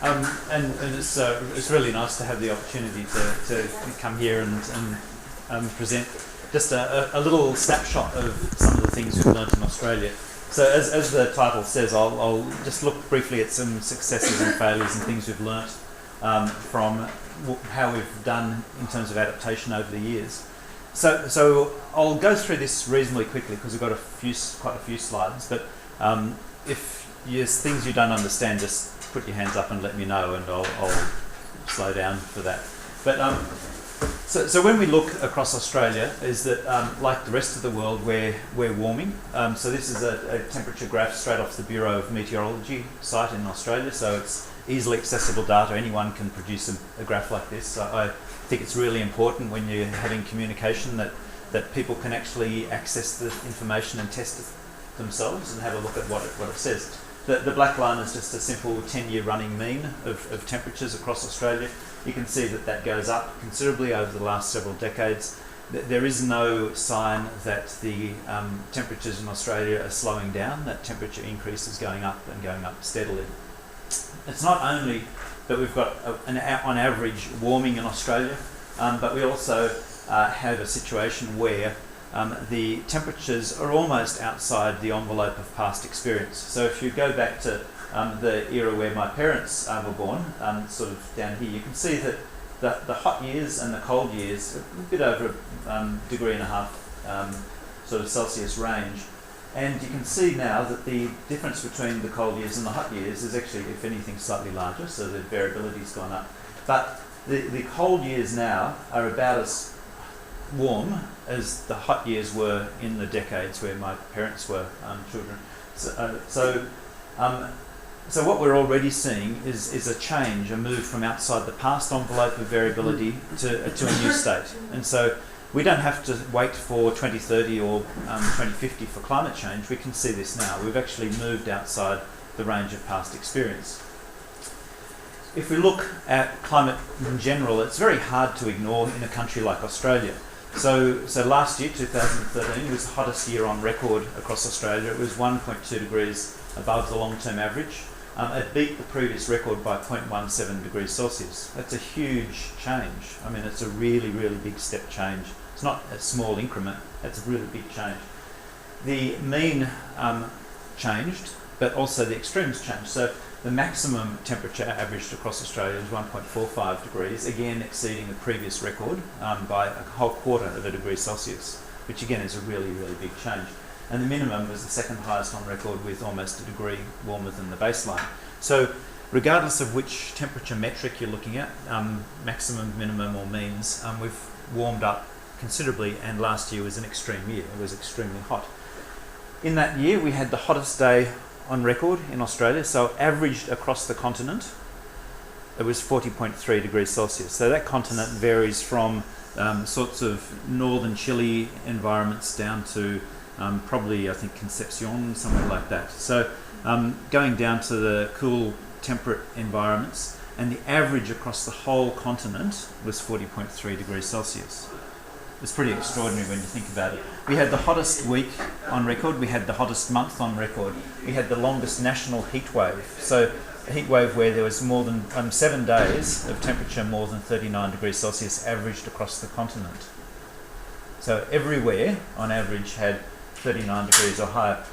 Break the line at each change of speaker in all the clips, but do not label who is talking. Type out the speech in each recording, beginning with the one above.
And it's really nice to have the opportunity to come here and present just a little snapshot of some of the things we've learnt in Australia. So as the title says, I'll just look briefly at some successes and failures and things we've learnt from how we've done in terms of adaptation over the years. So I'll go through this reasonably quickly because we've got quite a few slides, but if there's things you don't understand, just put your hands up and let me know, and I'll slow down for that. But so when we look across Australia, is that like the rest of the world, we're warming. So this is a temperature graph straight off the Bureau of Meteorology site in Australia. So it's easily accessible data. Anyone can produce a graph like this. So I think it's really important when you're having communication that people can actually access the information and test it themselves and have a look at what it says. The black line is just a simple 10-year running mean of temperatures across Australia. You can see that goes up considerably over the last several decades. There is no sign that the temperatures in Australia are slowing down. That temperature increase is going up and going up steadily. It's not only that we've got on average warming in Australia, but we also have a situation where the temperatures are almost outside the envelope of past experience. So if you go back to the era where my parents were born, sort of down here, you can see that the hot years and the cold years, a bit over a degree and a half sort of Celsius range. And you can see now that the difference between the cold years and the hot years is actually, if anything, slightly larger, so the variability's gone up. But the cold years now are about as warm as the hot years were in the decades where my parents were children. So what we're already seeing is a change, a move from outside the past envelope of variability to a new state. And so we don't have to wait for 2030 or 2050 for climate change. We can see this now. We've actually moved outside the range of past experience. If we look at climate in general, it's very hard to ignore in a country like Australia. So last year, 2013, was the hottest year on record across Australia. It was 1.2 degrees above the long-term average. It beat the previous record by 0.17 degrees Celsius. That's a huge change. I mean, it's a really, really big step change. It's not a small increment, that's a really big change. The mean changed, but also the extremes changed. So the maximum temperature averaged across Australia is 1.45 degrees, again exceeding the previous record by a whole quarter of a degree Celsius, which again is a really, really big change. And the minimum was the second highest on record with almost a degree warmer than the baseline. So regardless of which temperature metric you're looking at, maximum, minimum or means, we've warmed up considerably, and last year was an extreme year. It was extremely hot. In that year we had the hottest day on record in Australia, so averaged across the continent it was 40.3 degrees Celsius. So that continent varies from sorts of northern Chile environments down to probably, I think, Concepcion, somewhere like that. So going down to the cool temperate environments, and the average across the whole continent was 40.3 degrees Celsius. It's pretty extraordinary when you think about it. We had the hottest week on record, we had the hottest month on record, we had the longest national heat wave. So a heat wave where there was more than 7 days of temperature more than 39 degrees Celsius averaged across the continent. So everywhere, on average, had 39 degrees or higher.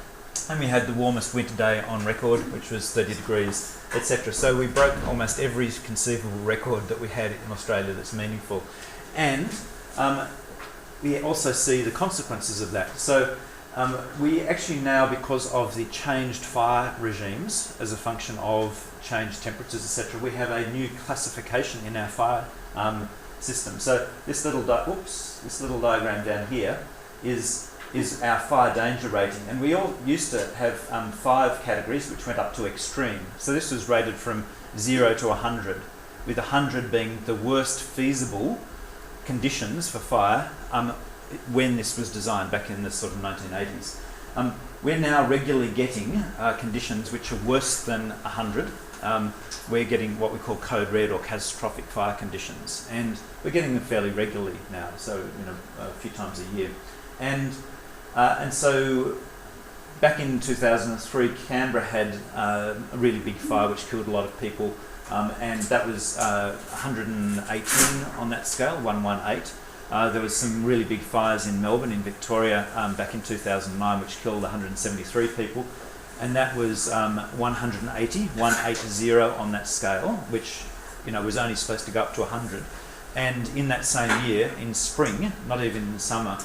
And we had the warmest winter day on record, which was 30 degrees, etc. So we broke almost every conceivable record that we had in Australia that's meaningful. And we also see the consequences of that. So we actually now, because of the changed fire regimes as a function of changed temperatures, etc., we have a new classification in our fire system. So this little diagram down here is our fire danger rating, and we all used to have 5 categories which went up to extreme. So this was rated from 0 to 100, with 100 being the worst feasible conditions for fire when this was designed back in the sort of 1980s. We're now regularly getting conditions which are worse than 100. We're getting what we call code red or catastrophic fire conditions, and we're getting them fairly regularly now, so a few times a year. And so back in 2003, Canberra had a really big fire which killed a lot of people. and that was 118 on that scale, 118. There was some really big fires in Melbourne, in Victoria, back in 2009, which killed 173 people, and that was 180 on that scale, which was only supposed to go up to 100. And in that same year, in spring, not even in summer,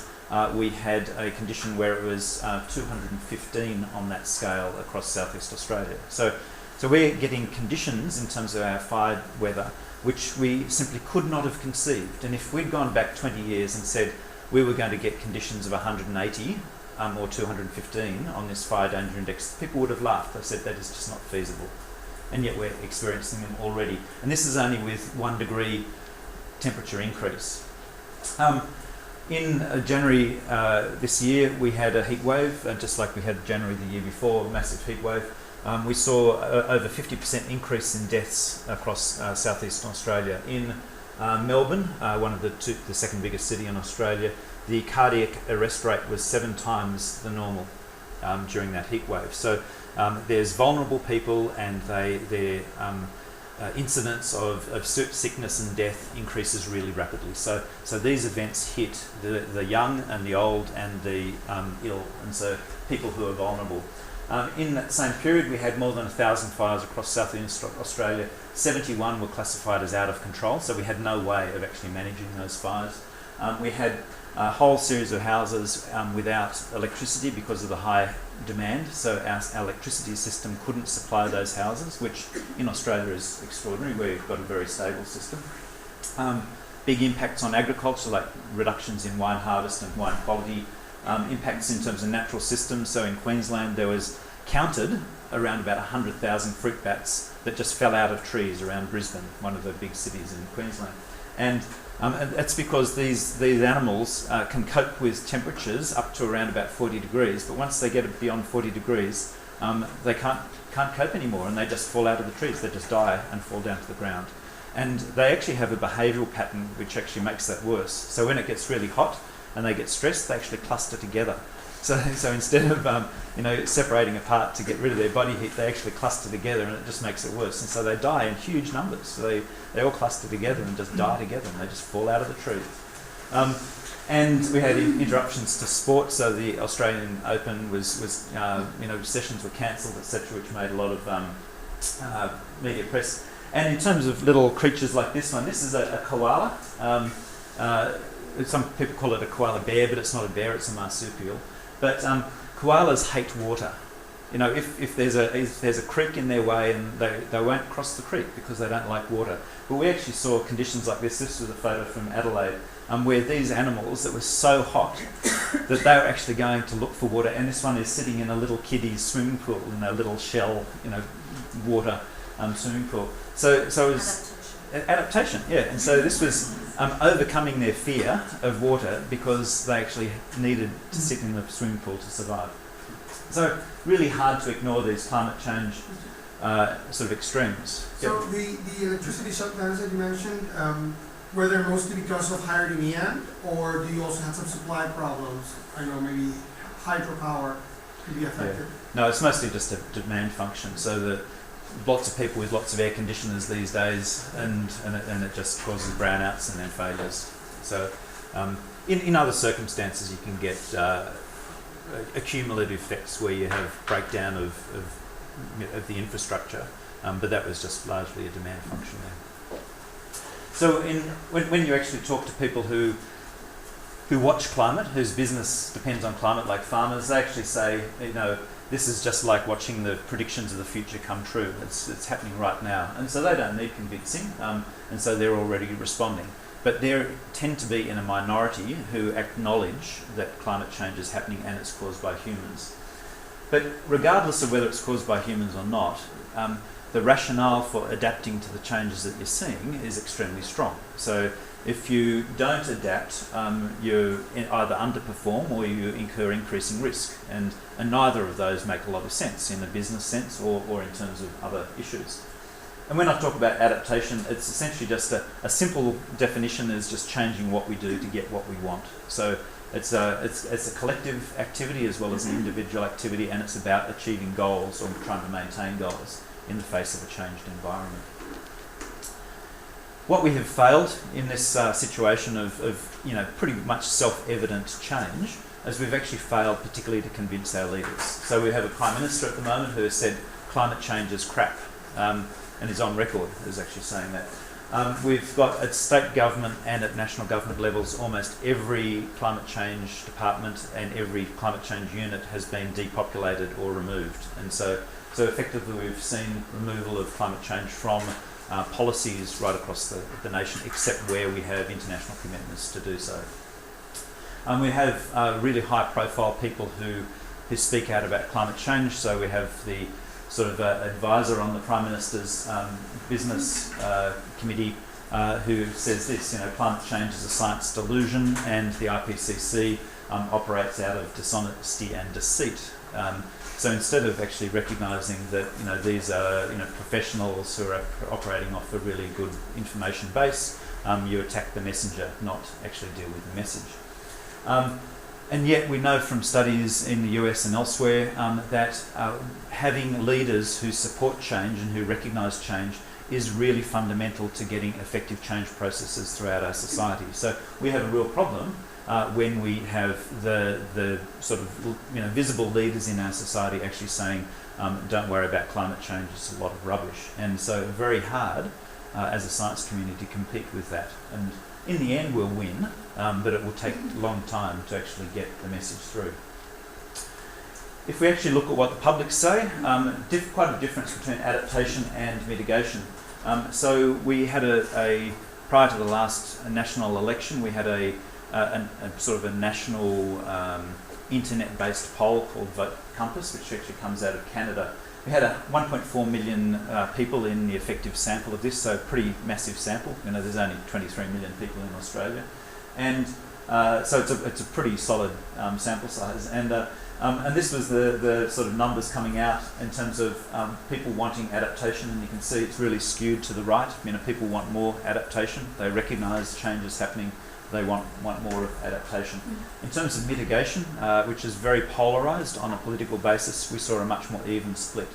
we had a condition where it was 215 on that scale across Southeast Australia. So we're getting conditions in terms of our fire weather which we simply could not have conceived. And if we'd gone back 20 years and said we were going to get conditions of 180 or 215 on this fire danger index, people would have laughed. They said that is just not feasible. And yet we're experiencing them already. And this is only with 1 degree temperature increase. In January this year, we had a heat wave, just like we had January the year before, a massive heat wave. We saw over 50% increase in deaths across Southeast Australia. In Melbourne, one of the second biggest city in Australia, the cardiac arrest rate was 7 times the normal during that heat wave. So there's vulnerable people, and their incidence of sickness and death increases really rapidly. So these events hit the young and the old and the ill, and so people who are vulnerable. In that same period, we had more than 1,000 fires across southeast Australia. 71 were classified as out of control, so we had no way of actually managing those fires. We had a whole series of houses without electricity because of the high demand, so our electricity system couldn't supply those houses, which in Australia is extraordinary. We've got a very stable system. Big impacts on agriculture, like reductions in wine harvest and wine quality. Impacts in terms of natural systems. So in Queensland, there was counted around about 100,000 fruit bats that just fell out of trees around Brisbane, one of the big cities in Queensland. And that's because these animals can cope with temperatures up to around about 40 degrees, but once they get beyond 40 degrees, they can't cope anymore, and they just fall out of the trees. They just die and fall down to the ground. And they actually have a behavioural pattern which actually makes that worse. So when it gets really hot and they get stressed, they actually cluster together. So instead of separating apart to get rid of their body heat, they actually cluster together, and it just makes it worse. And so they die in huge numbers. So they all cluster together and just die together, and they just fall out of the trees. And we had interruptions to sport. So the Australian Open was sessions were cancelled, etc., which made a lot of media press. And in terms of little creatures like this one, this is a koala. Some people call it a koala bear, but it's not a bear, it's a marsupial. But koalas hate water. If there's a creek in their way, and they won't cross the creek because they don't like water. But we actually saw conditions like this. This was a photo from Adelaide, where these animals that were so hot that they were actually going to look for water. And this one is sitting in a little kiddie swimming pool, in a little shell, water swimming pool. So it was adaptation, yeah. And so this was overcoming their fear of water because they actually needed to sit in the swimming pool to survive. So really hard to ignore these climate change sort of extremes.
So the electricity shutdowns that you mentioned, were they mostly because of higher demand, or do you also have some supply problems? I know maybe hydropower could be affected.
Yeah. No, it's mostly just a demand function. So that lots of people with lots of air conditioners these days, and it just causes brownouts and then failures. So in other circumstances, you can get accumulative effects where you have breakdown of the infrastructure, but that was just largely a demand function there. So when you actually talk to people who watch climate, whose business depends on climate, like farmers, they actually say, this is just like watching the predictions of the future come true. It's happening right now. And so they don't need convincing, and so they're already responding. But there tend to be in a minority who acknowledge that climate change is happening and it's caused by humans. But regardless of whether it's caused by humans or not, the rationale for adapting to the changes that you're seeing is extremely strong. So if you don't adapt, you either underperform or you incur increasing risk. And neither of those make a lot of sense in a business sense or in terms of other issues. And when I talk about adaptation, it's essentially just a simple definition is just changing what we do to get what we want. So it's a collective activity as well as an individual activity, and it's about achieving goals or trying to maintain goals in the face of a changed environment. What we have failed in this situation of pretty much self-evident change is we've actually failed particularly to convince our leaders. So we have a Prime Minister at the moment who has said climate change is crap, and is on record as actually saying that. We've got at state government and at national government levels, almost every climate change department and every climate change unit has been depopulated or removed. And so effectively we've seen removal of climate change from policies right across the nation, except where we have international commitments to do so. We have really high profile people who speak out about climate change. So we have the sort of advisor on the Prime Minister's business committee who says this, climate change is a science delusion, and the IPCC operates out of dishonesty and deceit. So instead of actually recognising that these are professionals who are operating off a really good information base, you attack the messenger, not actually deal with the message. And yet we know from studies in the US and elsewhere that having leaders who support change and who recognise change is really fundamental to getting effective change processes throughout our society. So we have a real problem when we have the sort of visible leaders in our society actually saying, don't worry about climate change, it's a lot of rubbish. And so very hard as a science community to compete with that. And in the end we'll win, but it will take a long time to actually get the message through. If we actually look at what the public say, quite a difference between adaptation and mitigation. So we had prior to the last national election, we had a sort of a national internet-based poll called Vote Compass, which actually comes out of Canada. We had 1.4 million people in the effective sample of this, so a pretty massive sample. There's only 23 million people in Australia, and so it's a pretty solid sample size. And this was the sort of numbers coming out in terms of people wanting adaptation, and you can see it's really skewed to the right. People want more adaptation. They recognise change is happening. They want more of adaptation. In terms of mitigation, which is very polarised on a political basis, we saw a much more even split.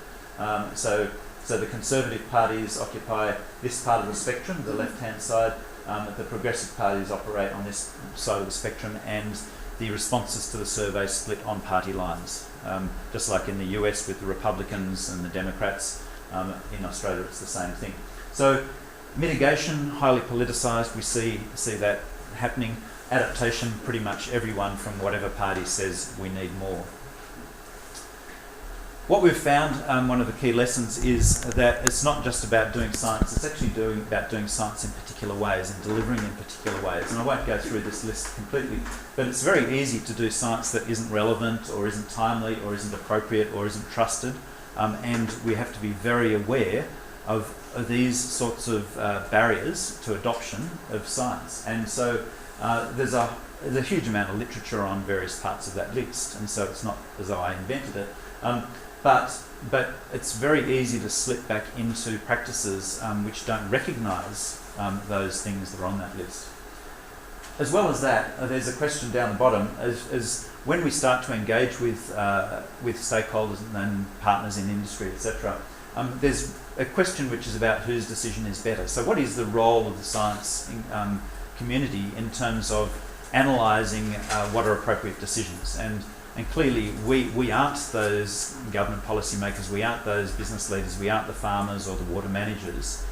So the Conservative parties occupy this part of the spectrum, the left-hand side. The Progressive parties operate on this side of the spectrum, and the responses to the survey split on party lines. Just like in the US with the Republicans and the Democrats, in Australia it's the same thing. So mitigation, highly politicised, we see that happening. Adaptation, pretty much everyone from whatever party says we need more. What we've found, one of the key lessons, is that it's not just about doing science, it's actually about doing science in particular ways and delivering in particular ways. And I won't go through this list completely, but it's very easy to do science that isn't relevant or isn't timely or isn't appropriate or isn't trusted. And we have to be very aware of these sorts of barriers to adoption of science. And so there's a huge amount of literature on various parts of that list, and so it's not as though I invented it. But it's very easy to slip back into practices which don't recognise those things that are on that list. As well as that, there's a question down the bottom, as when we start to engage with stakeholders and partners in industry, etc., there's a question which is about whose decision is better. So what is the role of the science community in terms of analysing what are appropriate decisions? And clearly we aren't those government policymakers, we aren't those business leaders, we aren't the farmers or the water managers.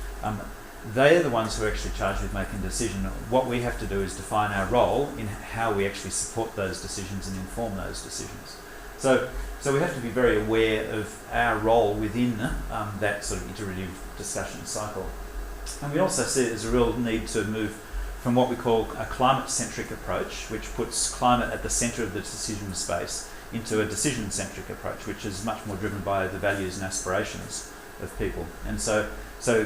They are the ones who are actually charged with making a decision. What we have to do is define our role in how we actually support those decisions and inform those decisions. So we have to be very aware of our role within that sort of iterative discussion cycle. And we also see it as a real need to move from what we call a climate-centric approach, which puts climate at the centre of the decision space, into a decision-centric approach, which is much more driven by the values and aspirations of people. And so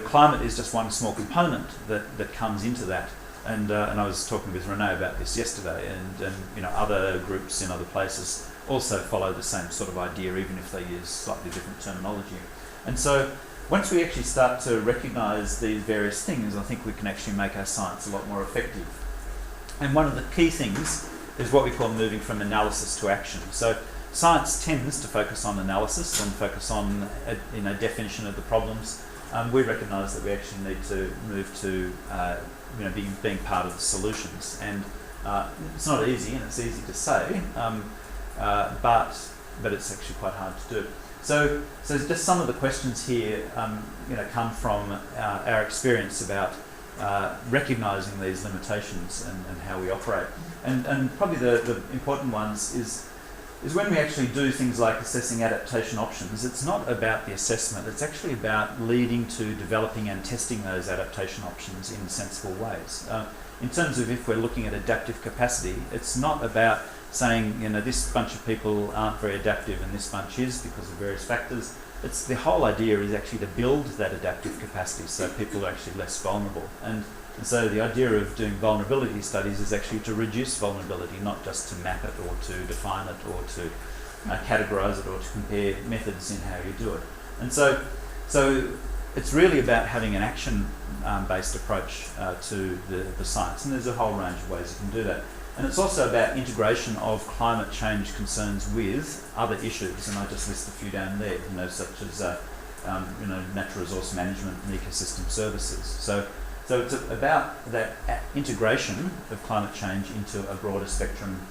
climate is just one small component that comes into that. And I was talking with Renee about this yesterday, and other groups in other places also follow the same sort of idea, even if they use slightly different terminology. And so once we actually start to recognise these various things, I think we can actually make our science a lot more effective. And one of the key things is what we call moving from analysis to action. So science tends to focus on analysis and focus on definition of the problems. we recognise that we actually need to move to being part of the solutions. And it's not easy, and it's easy to say, but it's actually quite hard to do. So just some of the questions here, come from our experience about recognising these limitations and how we operate. And probably the important ones is when we actually do things like assessing adaptation options, it's not about the assessment, it's actually about leading to developing and testing those adaptation options in sensible ways. In terms of if we're looking at adaptive capacity, it's not about saying, this bunch of people aren't very adaptive and this bunch is because of various factors. It's the whole idea is actually to build that adaptive capacity so people are actually less vulnerable. And so the idea of doing vulnerability studies is actually to reduce vulnerability, not just to map it or to define it or to categorise it or to compare methods in how you do it. And so it's really about having an action-based approach to the science, and there's a whole range of ways you can do that. And it's also about integration of climate change concerns with other issues, and I just list a few down there, such as natural resource management and ecosystem services. So it's about that integration of climate change into a broader spectrum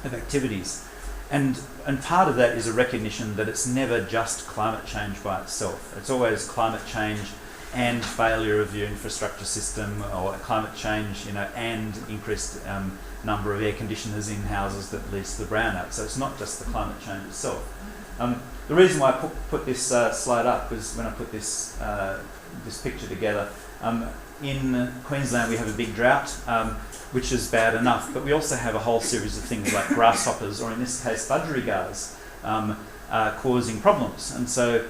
of activities. And part of that is a recognition that it's never just climate change by itself. It's always climate change and failure of your infrastructure system, or climate change, and increased number of air conditioners in houses that leads to the brownout. So it's not just the climate change itself. The reason why I put this slide up was when I put this picture together. In Queensland we have a big drought, which is bad enough, but we also have a whole series of things like grasshoppers, or in this case budgerigars, causing problems. And so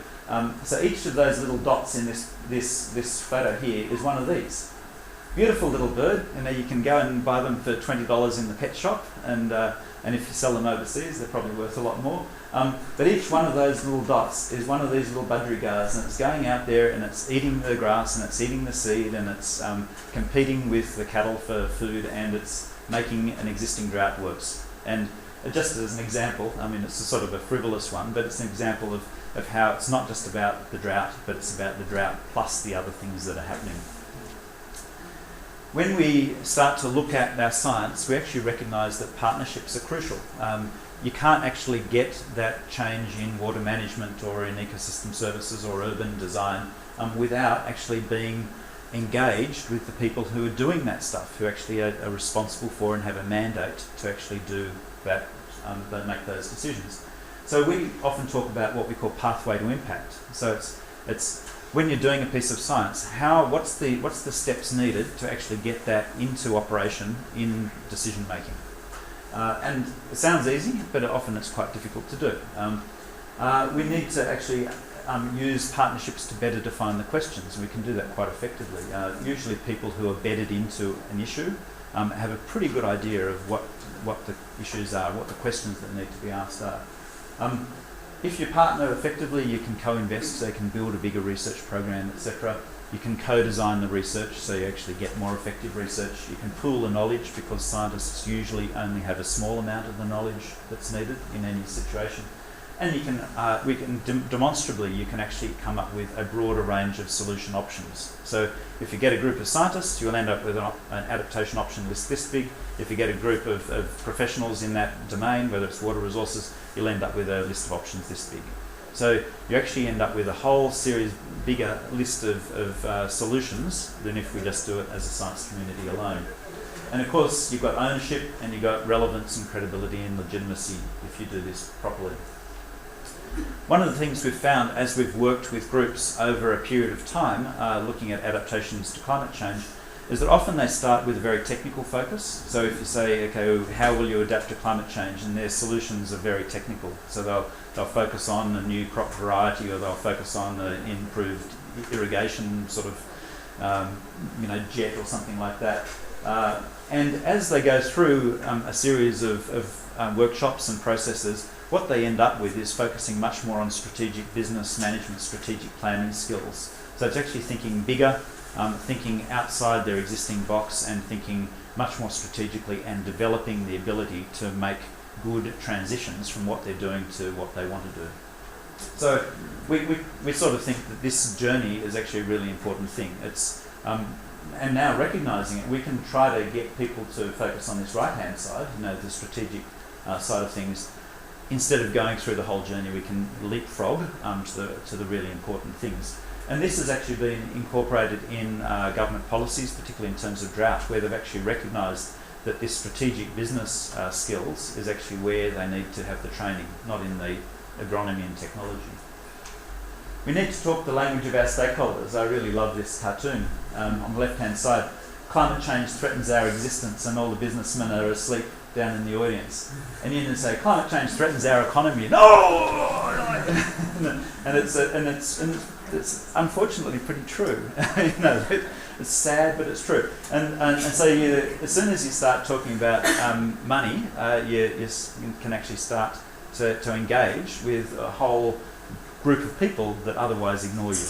each of those little dots in this photo here is one of these. Beautiful little bird, you can go and buy them for $20 in the pet shop, and if you sell them overseas, they're probably worth a lot more. But each one of those little dots is one of these little budgerigars, and it's going out there and it's eating the grass and it's eating the seed and it's competing with the cattle for food, and it's making an existing drought worse. And just as an example, it's a sort of a frivolous one, but it's an example of how it's not just about the drought, but it's about the drought plus the other things that are happening. When we start to look at our science, we actually recognise that partnerships are crucial. You can't actually get that change in water management or in ecosystem services or urban design without actually being engaged with the people who are doing that stuff, who actually are responsible for and have a mandate to actually do that, make those decisions. So we often talk about what we call pathway to impact. So it's when you're doing a piece of science, what's the steps needed to actually get that into operation in decision making? And it sounds easy, but often it's quite difficult to do. We need to actually use partnerships to better define the questions, and we can do that quite effectively. Usually people who are bedded into an issue have a pretty good idea of what the issues are, what the questions that need to be asked are. If you partner effectively, you can co-invest, so you can build a bigger research program, etc. You can co-design the research, so you actually get more effective research. You can pool the knowledge, because scientists usually only have a small amount of the knowledge that's needed in any situation. And demonstrably, you can actually come up with a broader range of solution options. So if you get a group of scientists, you'll end up with an adaptation option list this big. If you get a group of professionals in that domain, whether it's water resources, you'll end up with a list of options this big. So you actually end up with a whole series, bigger list of solutions than if we just do it as a science community alone. And of course, you've got ownership and you've got relevance and credibility and legitimacy if you do this properly. One of the things we've found as we've worked with groups over a period of time, looking at adaptations to climate change, is that often they start with a very technical focus. So if you say, okay, how will you adapt to climate change? And their solutions are very technical. So they'll focus on a new crop variety, or they'll focus on an improved irrigation sort of, jet or something like that. And as they go through a series of workshops and processes, what they end up with is focusing much more on strategic business management, strategic planning skills. So it's actually thinking bigger, thinking outside their existing box, and thinking much more strategically, and developing the ability to make good transitions from what they're doing to what they want to do. So we sort of think that this journey is actually a really important thing. It's and now recognising it, we can try to get people to focus on this right-hand side, the strategic side of things. Instead of going through the whole journey, we can leapfrog to the really important things. And this has actually been incorporated in government policies, particularly in terms of drought, where they've actually recognised that this strategic business skills is actually where they need to have the training, not in the agronomy and technology. We need to talk the language of our stakeholders. I really love this cartoon. On the left-hand side, climate change threatens our existence, and all the businessmen are asleep down in the audience. And you say, climate change threatens our economy. No! and it's unfortunately pretty true. It's sad, but it's true. And so as soon as you start talking about money, you can actually start to engage with a whole group of people that otherwise ignore you.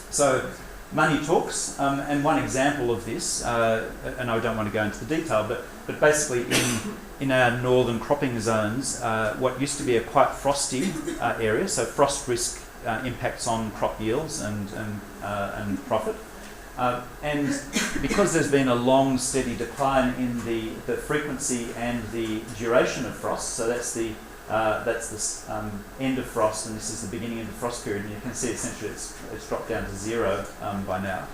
So money talks, and one example of this, and I don't want to go into the detail, but basically in our northern cropping zones, what used to be a quite frosty area, so frost risk impacts on crop yields and profit. And because there's been a long, steady decline in the frequency and the duration of frost, so that's the end of frost, and this is the beginning of the frost period, and you can see essentially it's dropped down to zero by now.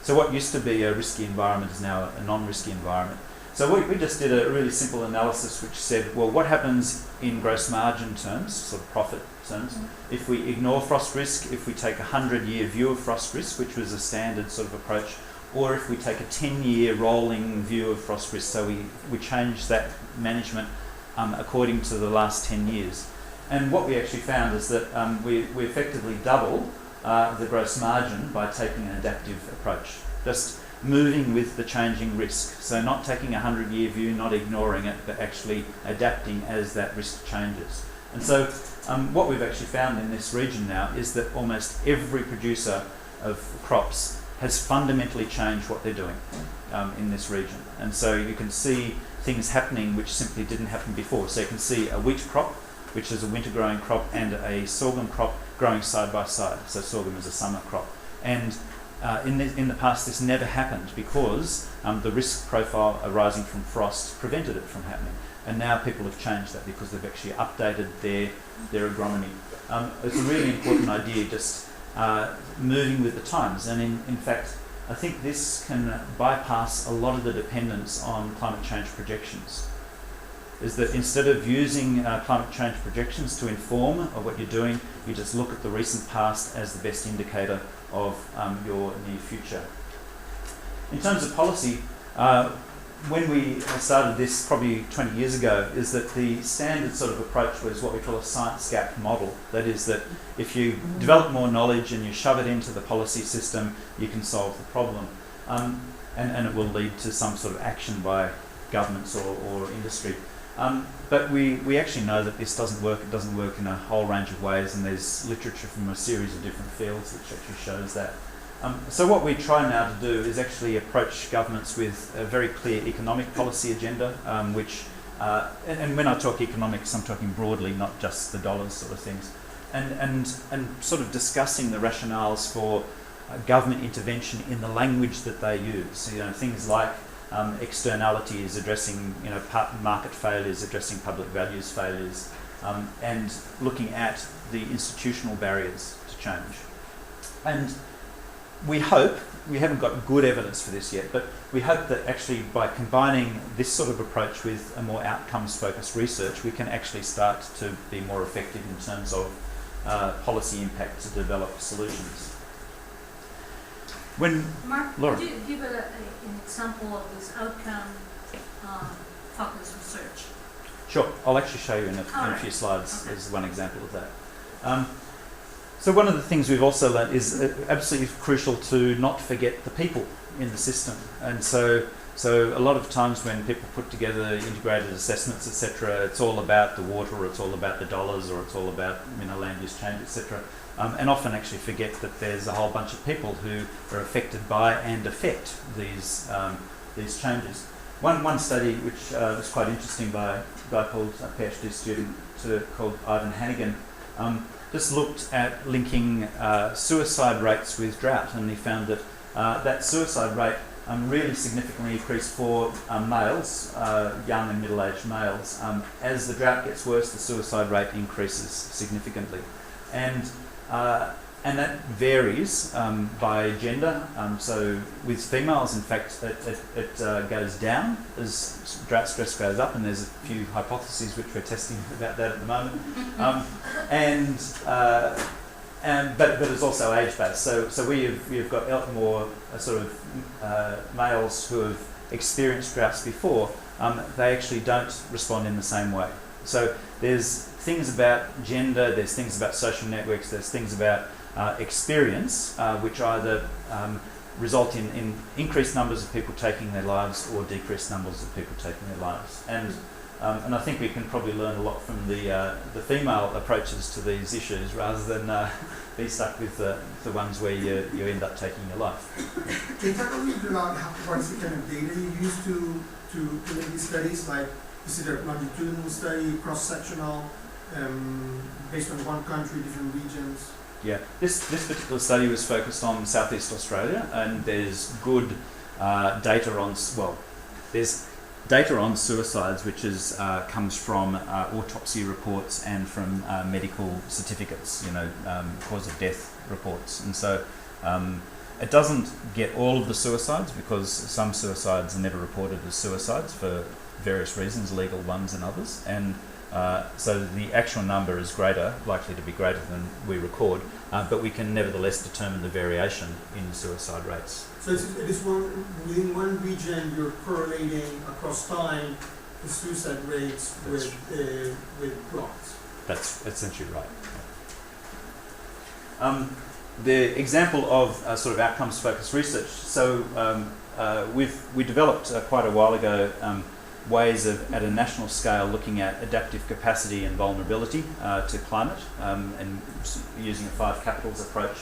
So what used to be a risky environment is now a non-risky environment. So we just did a really simple analysis which said, well, what happens in gross margin terms, sort of profit terms, if we ignore frost risk, if we take a 100-year view of frost risk, which was a standard sort of approach, or if we take a 10-year rolling view of frost risk, so we change that management according to the last 10 years. And what we actually found is that we effectively double the gross margin by taking an adaptive approach, just moving with the changing risk. So not taking a 100-year view, not ignoring it, but actually adapting as that risk changes. And so what we've actually found in this region now is that almost every producer of crops has fundamentally changed what they're doing in this region. And so you can see things happening which simply didn't happen before. So you can see a wheat crop, which is a winter growing crop, and a sorghum crop growing side by side. So sorghum is a summer crop. And in the past this never happened because the risk profile arising from frost prevented it from happening. And now people have changed that because they've actually updated their agronomy. It's a really important idea, just moving with the times. And in fact, I think this can bypass a lot of the dependence on climate change projections. Is that instead of using climate change projections to inform of what you're doing, you just look at the recent past as the best indicator of your near future. In terms of policy, when we started this probably 20 years ago, is that the standard sort of approach was what we call a science gap model. That is that if you develop more knowledge and you shove it into the policy system, you can solve the problem. And it will lead to some sort of action by governments or industry. But we actually know that this doesn't work. It doesn't work in a whole range of ways, and there's literature from a series of different fields which actually shows that. So what we try now to do is actually approach governments with a very clear economic policy agenda, which, and when I talk economics, I'm talking broadly, not just the dollars sort of things, and sort of discussing the rationales for government intervention in the language that they use. So, things like externalities, addressing market failures, addressing public values failures, and looking at the institutional barriers to change. And we hope, we haven't got good evidence for this yet, but we hope that actually by combining this sort of approach with a more outcomes-focused research, we can actually start to be more effective in terms of policy impact to develop solutions.
Mark,
Laura,
could you give an example of this outcome-focused research?
Sure, I'll actually show you in a few slides as one example of that. So one of the things we've also learned is absolutely crucial to not forget the people in the system. And so a lot of times when people put together integrated assessments, etc., it's all about the water, or it's all about the dollars, or it's all about land use change, etc. And often actually forget that there's a whole bunch of people who are affected by and affect these changes. One study which was quite interesting by a guy called a PhD student called Ivan Hannigan just looked at linking suicide rates with drought, and he found that that suicide rate really significantly increased for males, young and middle-aged males. As the drought gets worse, the suicide rate increases significantly, and that varies by gender. So with females, in fact, it goes down as drought stress goes up, and there's a few hypotheses which we're testing about that at the moment. But it's also age-based. So we've got more sort of males who have experienced droughts before. They actually don't respond in the same way. So there's things about gender, there's things about social networks, there's things about experience, which either result in increased numbers of people taking their lives or decreased numbers of people taking their lives. And I think we can probably learn a lot from the female approaches to these issues rather than be stuck with the ones where you end up taking your life.
Can you talk a little bit about what is the kind of data you use to make these studies? Like, is it a longitudinal study, cross-sectional, based on one country, different regions?
Yeah, this particular study was focused on Southeast Australia, and there's good data on, there's data on suicides, which comes from autopsy reports and from medical certificates, cause of death reports. And so it doesn't get all of the suicides, because some suicides are never reported as suicides for various reasons, legal ones and others. And so the actual number is likely to be greater than we record, but we can nevertheless determine the variation in suicide rates.
So it is within one region you're correlating across time the suicide rates with plots.
That's essentially right. The example of sort of outcomes-focused research. So we developed quite a while ago ways of, at a national scale, looking at adaptive capacity and vulnerability to climate, and using a 5 capitals approach.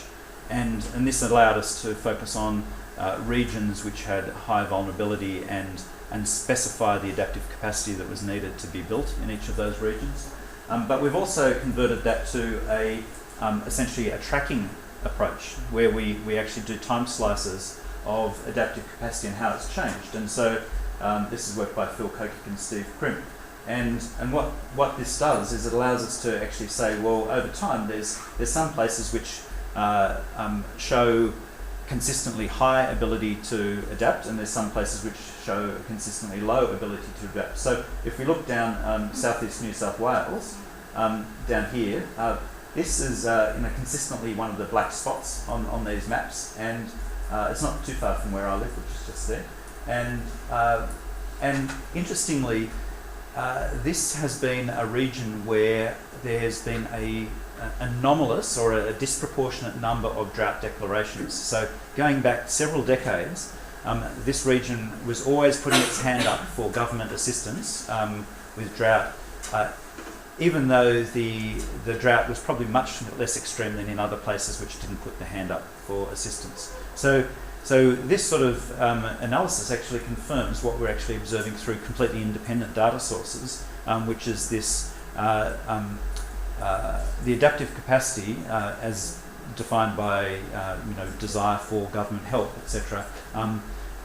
And this allowed us to focus on regions which had high vulnerability and specify the adaptive capacity that was needed to be built in each of those regions. But we've also converted that to essentially a tracking approach, where we actually do time slices of adaptive capacity and how it's changed. And so this is work by Phil Kokic and Steve Crimp. And what this does is it allows us to actually say, well, over time there's some places which show consistently high ability to adapt, and there's some places which show consistently low ability to adapt. So if we look down southeast New South Wales, down here, this is consistently one of the black spots on these maps, and it's not too far from where I live, which is just there. And interestingly, this has been a region where there has been an anomalous or a disproportionate number of drought declarations. So going back several decades, this region was always putting its hand up for government assistance with drought, even though the drought was probably much less extreme than in other places which didn't put their hand up for assistance. So this sort of analysis actually confirms what we're actually observing through completely independent data sources, which is this the adaptive capacity as defined by desire for government help, etc.,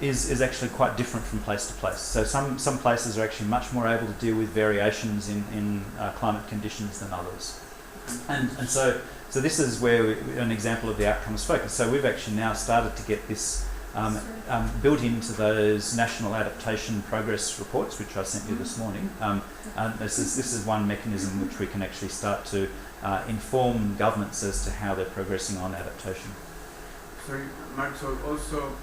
is actually quite different from place to place. So some places are actually much more able to deal with variations in climate conditions than others, and so this is where an example of the outcomes focus. So we've actually now started to get this built into those national adaptation progress reports, which I sent you this morning. And this is one mechanism which we can actually start to inform governments as to how they're progressing on adaptation.
Sorry, Mark, so also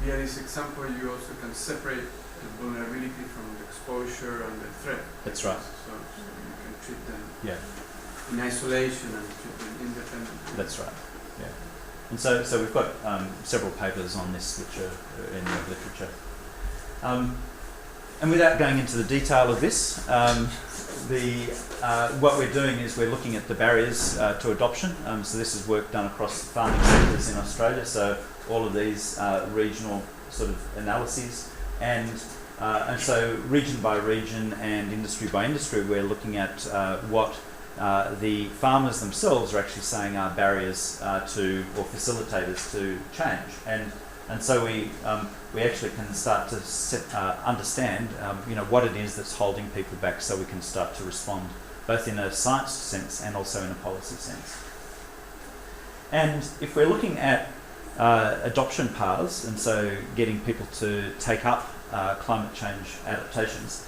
via this example you also can separate the vulnerability from the exposure and the threat.
That's right.
So you can treat them
Yeah.
in isolation and treat them independently.
That's right. Yeah. And so we've got several papers on this which are in the literature. And without going into the detail of this, what we're doing is we're looking at the barriers to adoption. So this is work done across farming sectors in Australia. So all of these regional sort of analyses, and so region by region and industry by industry, we're looking at what the farmers themselves are actually saying are barriers to, or facilitators to change. And so we actually can start to understand what it is that's holding people back, so we can start to respond both in a science sense and also in a policy sense. And if we're looking at adoption paths, and so getting people to take up climate change adaptations,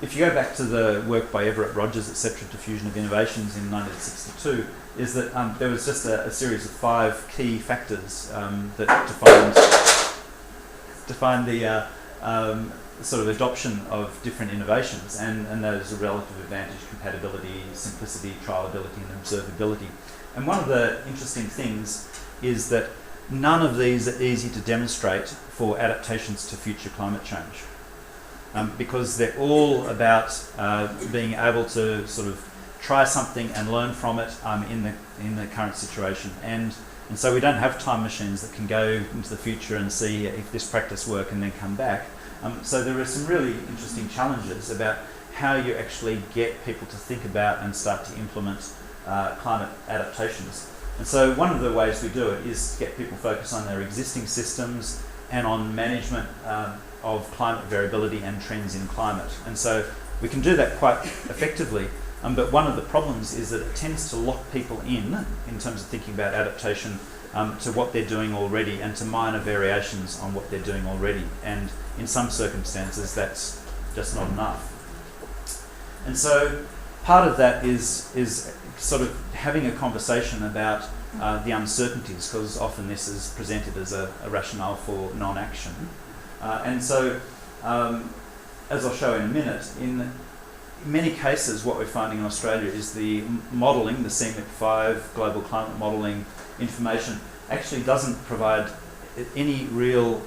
if you go back to the work by Everett Rogers, etc., Diffusion of Innovations in 1962, is that there was just a series of 5 key factors that defined the sort of adoption of different innovations, and those are relative advantage, compatibility, simplicity, trialability, and observability. And one of the interesting things is that none of these are easy to demonstrate for adaptations to future climate change, because they're all about being able to sort of try something and learn from it in the current situation. And so we don't have time machines that can go into the future and see if this practice works and then come back. So there are some really interesting challenges about how you actually get people to think about and start to implement climate adaptations. And so one of the ways we do it is to get people focused on their existing systems and on management of climate variability and trends in climate. And so we can do that quite effectively, but one of the problems is that it tends to lock people in terms of thinking about adaptation to what they're doing already and to minor variations on what they're doing already. And in some circumstances, that's just not enough. And so part of that is sort of having a conversation about the uncertainties, because often this is presented as a rationale for non-action. And so, as I'll show in a minute, in many cases what we're finding in Australia is the modelling, the CMIP5 global climate modelling information actually doesn't provide any real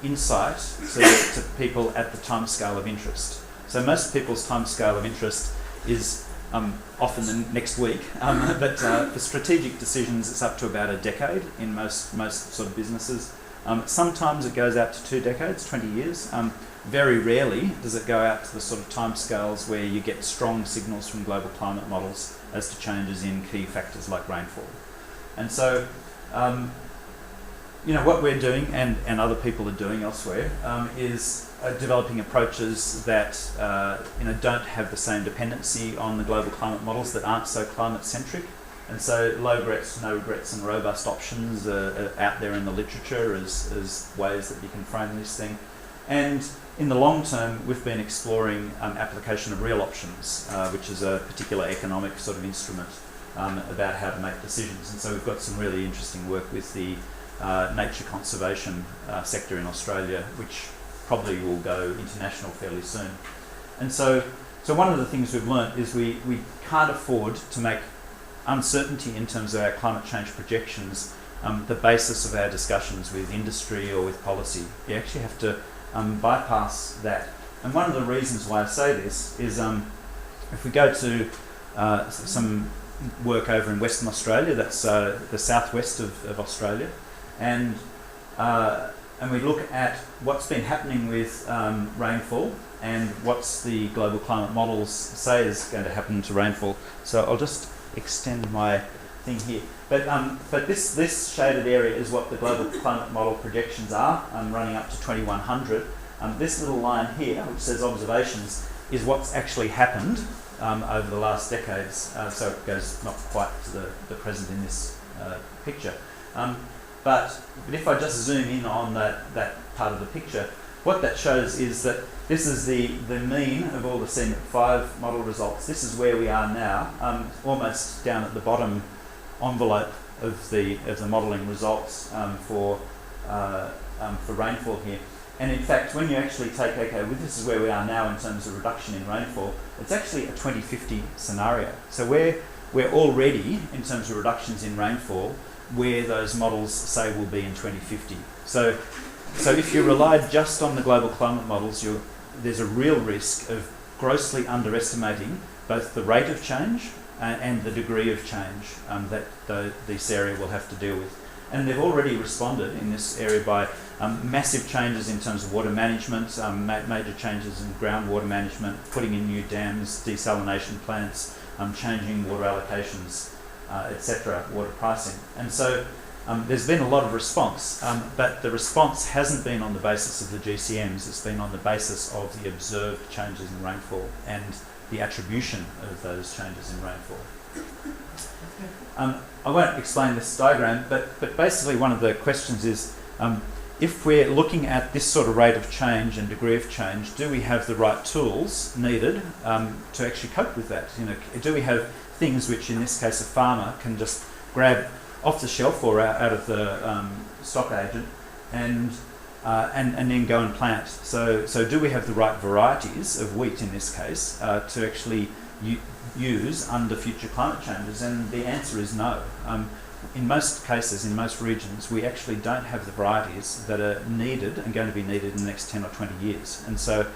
insight to people at the timescale of interest. So most people's timescale of interest is often the next week, but for strategic decisions it's up to about a decade in most sort of businesses. Sometimes it goes out to 2 decades, 20 years. Very rarely does it go out to the sort of timescales where you get strong signals from global climate models as to changes in key factors like rainfall. And so, what we're doing and other people are doing elsewhere is developing approaches that don't have the same dependency on the global climate models, that aren't so climate centric. And so low regrets, no regrets and robust options are out there in the literature as ways that you can frame this thing. And in the long term, we've been exploring application of real options, which is a particular economic sort of instrument about how to make decisions. And so we've got some really interesting work with the nature conservation sector in Australia, which probably will go international fairly soon. And so one of the things we've learnt is we can't afford to make uncertainty in terms of our climate change projections the basis of our discussions with industry or with policy. You actually have to bypass that. And one of the reasons why I say this is if we go to some work over in Western Australia, that's the southwest of Australia, and we look at what's been happening with rainfall and what's the global climate models say is going to happen to rainfall. So I'll just extend my thing here. But this shaded area is what the global climate model projections are, running up to 2100. This little line here, which says observations, is what's actually happened over the last decades. So it goes not quite to the present in this picture. But if I just zoom in on that part of the picture, what that shows is that this is the mean of all the CMIP5 model results. This is where we are now, almost down at the bottom envelope of the modelling results for rainfall here. And in fact, when you actually take, this is where we are now in terms of reduction in rainfall, it's actually a 2050 scenario. So we're already, in terms of reductions in rainfall, where those models say will be in 2050. So if you relied just on the global climate models, there's a real risk of grossly underestimating both the rate of change and the degree of change that this area will have to deal with. And they've already responded in this area by massive changes in terms of water management, major changes in groundwater management, putting in new dams, desalination plants, changing water allocations, etc., water pricing. And so there's been a lot of response, but the response hasn't been on the basis of the GCMs, it's been on the basis of the observed changes in rainfall and the attribution of those changes in rainfall. I won't explain this diagram, but basically one of the questions is, if we're looking at this sort of rate of change and degree of change, do we have the right tools needed to actually cope with that? Do we have things which, in this case, a farmer can just grab off the shelf or out of the stock agent and then go and plant? So do we have the right varieties of wheat, in this case, to actually use under future climate changes? And the answer is no. In most cases, in most regions, we actually don't have the varieties that are needed and going to be needed in the next 10 or 20 years. And so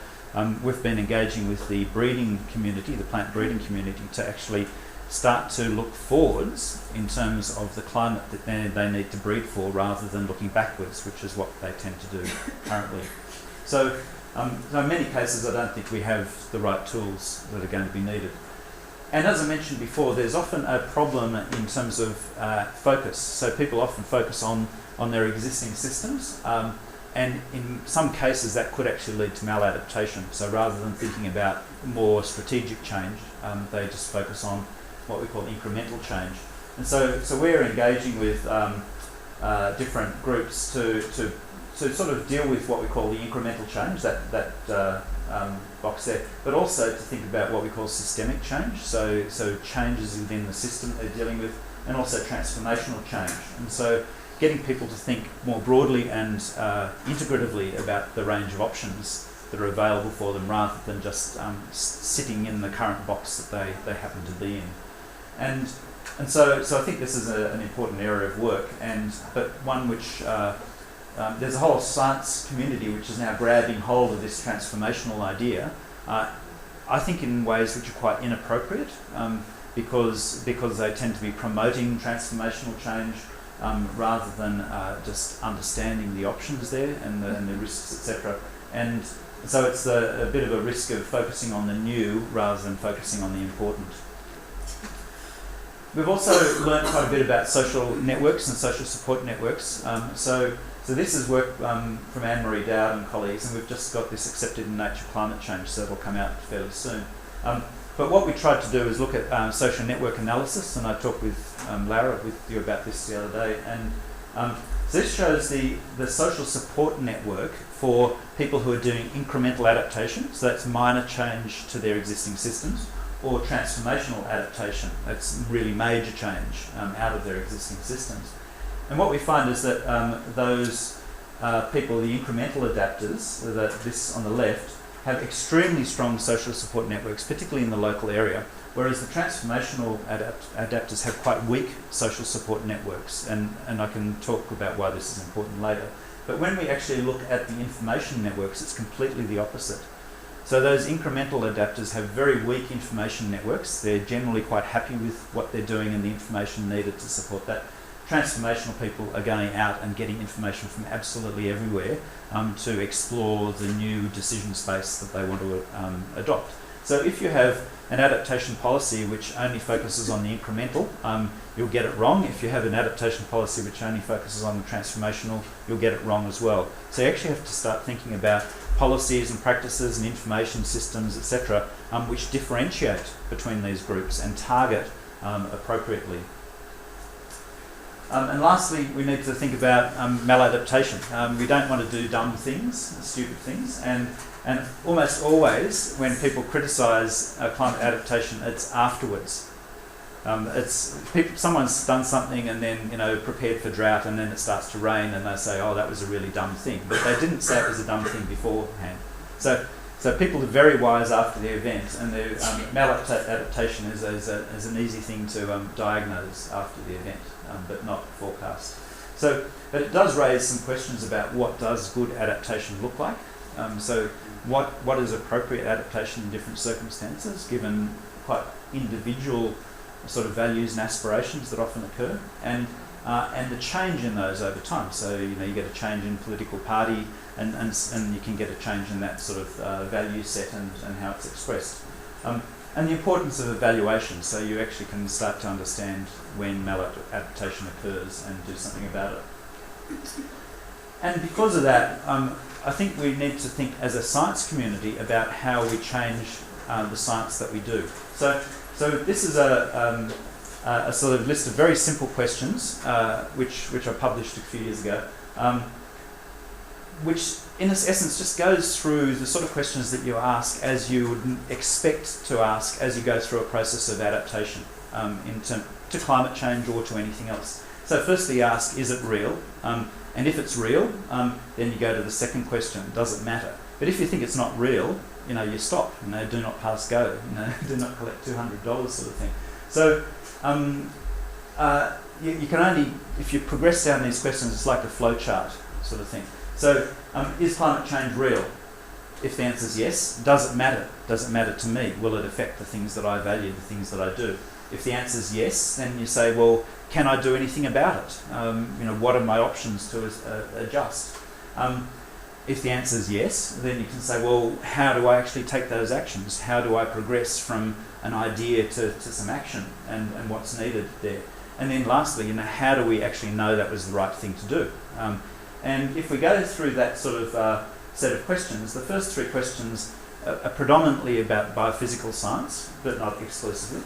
we've been engaging with the breeding community, the plant breeding community, to actually start to look forwards in terms of the climate that they need to breed for, rather than looking backwards, which is what they tend to do currently. So in many cases, I don't think we have the right tools that are going to be needed. And as I mentioned before, there's often a problem in terms of focus. So people often focus on their existing systems, and in some cases that could actually lead to maladaptation. So rather than thinking about more strategic change, they just focus on what we call incremental change. And so we're engaging with different groups to sort of deal with what we call the incremental change, that box there, but also to think about what we call systemic change, so changes within the system they're dealing with, and also transformational change. And so getting people to think more broadly and integratively about the range of options that are available for them, rather than just sitting in the current box that they happen to be in. And so I think this is an important area of work, but one which there's a whole science community which is now grabbing hold of this transformational idea, I think in ways which are quite inappropriate, because they tend to be promoting transformational change rather than just understanding the options there and the risks, etc. And so it's a bit of a risk of focusing on the new rather than focusing on the important. We've also learned quite a bit about social networks and social support networks. So this is work from Anne-Marie Dowd and colleagues, and we've just got this accepted in Nature Climate Change, so it'll come out fairly soon. But what we tried to do is look at social network analysis, and I talked with Lara, with you about this the other day. And so this shows the social support network for people who are doing incremental adaptation, so that's minor change to their existing systems, or transformational adaptation, that's really major change out of their existing systems. And what we find is that those people, the incremental adapters, this on the left, have extremely strong social support networks, particularly in the local area, whereas the transformational adapters have quite weak social support networks. And I can talk about why this is important later. But when we actually look at the information networks, it's completely the opposite. So those incremental adapters have very weak information networks. They're generally quite happy with what they're doing and the information needed to support that. Transformational people are going out and getting information from absolutely everywhere to explore the new decision space that they want to adopt. So if you have an adaptation policy which only focuses on the incremental, you'll get it wrong. If you have an adaptation policy which only focuses on the transformational, you'll get it wrong as well. So you actually have to start thinking about policies and practices and information systems, etc., which differentiate between these groups and target appropriately. And lastly, we need to think about maladaptation. We don't want to do dumb things, stupid things, and almost always when people criticise climate adaptation, it's afterwards. Someone's done something and then prepared for drought, and then it starts to rain, and they say, "Oh, that was a really dumb thing," but they didn't say it was a dumb thing beforehand. So people are very wise after the event, and the maladaptation is an easy thing to diagnose after the event, but not forecast. But it does raise some questions about what does good adaptation look like. So what is appropriate adaptation in different circumstances, given quite individual sort of values and aspirations that often occur, and the change in those over time. So you get a change in political party, and you can get a change in that sort of value set and how it's expressed. And the importance of evaluation, so you actually can start to understand when maladaptation occurs and do something about it. And because of that, I think we need to think as a science community about how we change the science that we do. So this is a sort of list of very simple questions, which I published a few years ago, which in essence just goes through the sort of questions that you ask as you would expect to ask as you go through a process of adaptation to climate change or to anything else. So firstly you ask, is it real? And if it's real, then you go to the second question, does it matter? But if you think it's not real, you stop, do not pass go, do not collect $200 sort of thing. So you can only, if you progress down these questions, it's like a flow chart sort of thing. So is climate change real? If the answer is yes, does it matter? Does it matter to me? Will it affect the things that I value, the things that I do? If the answer is yes, then you say, well, can I do anything about it? What are my options to adjust? If the answer is yes, then you can say, well, how do I actually take those actions? How do I progress from an idea to some action and what's needed there? And then lastly, how do we actually know that was the right thing to do? And if we go through that sort of set of questions, the first three questions are predominantly about biophysical science, but not exclusively.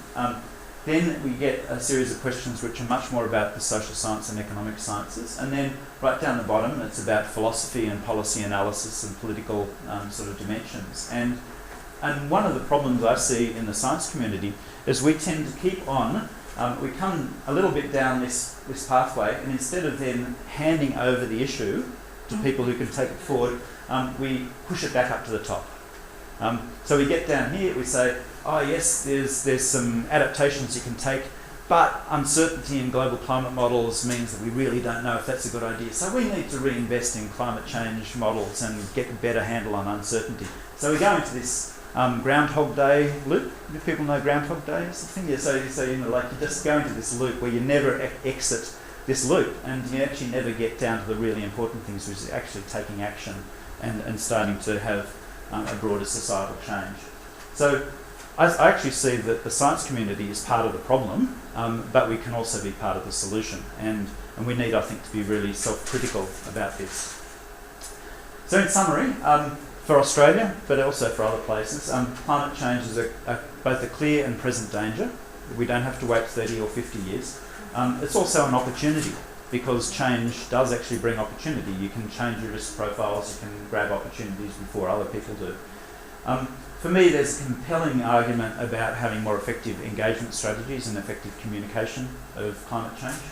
Then we get a series of questions which are much more about the social science and economic sciences. And then right down the bottom, it's about philosophy and policy analysis and political sort of dimensions. And one of the problems I see in the science community is we tend to keep on, we come a little bit down this pathway, and instead of then handing over the issue to people who can take it forward, we push it back up to the top. So we get down here, we say, oh yes, there's some adaptations you can take, but uncertainty in global climate models means that we really don't know if that's a good idea. So we need to reinvest in climate change models and get a better handle on uncertainty. So we go into this Groundhog Day loop. Do people know Groundhog Day is the thing? Yeah, so you just go into this loop where you never exit this loop, and you actually never get down to the really important things, which is actually taking action and starting to have a broader societal change. So I actually see that the science community is part of the problem, but we can also be part of the solution. And we need, I think, to be really self-critical about this. So in summary, for Australia, but also for other places, climate change is both a clear and present danger. We don't have to wait 30 or 50 years. It's also an opportunity, because change does actually bring opportunity. You can change your risk profiles, you can grab opportunities before other people do. For me, there's a compelling argument about having more effective engagement strategies and effective communication of climate change.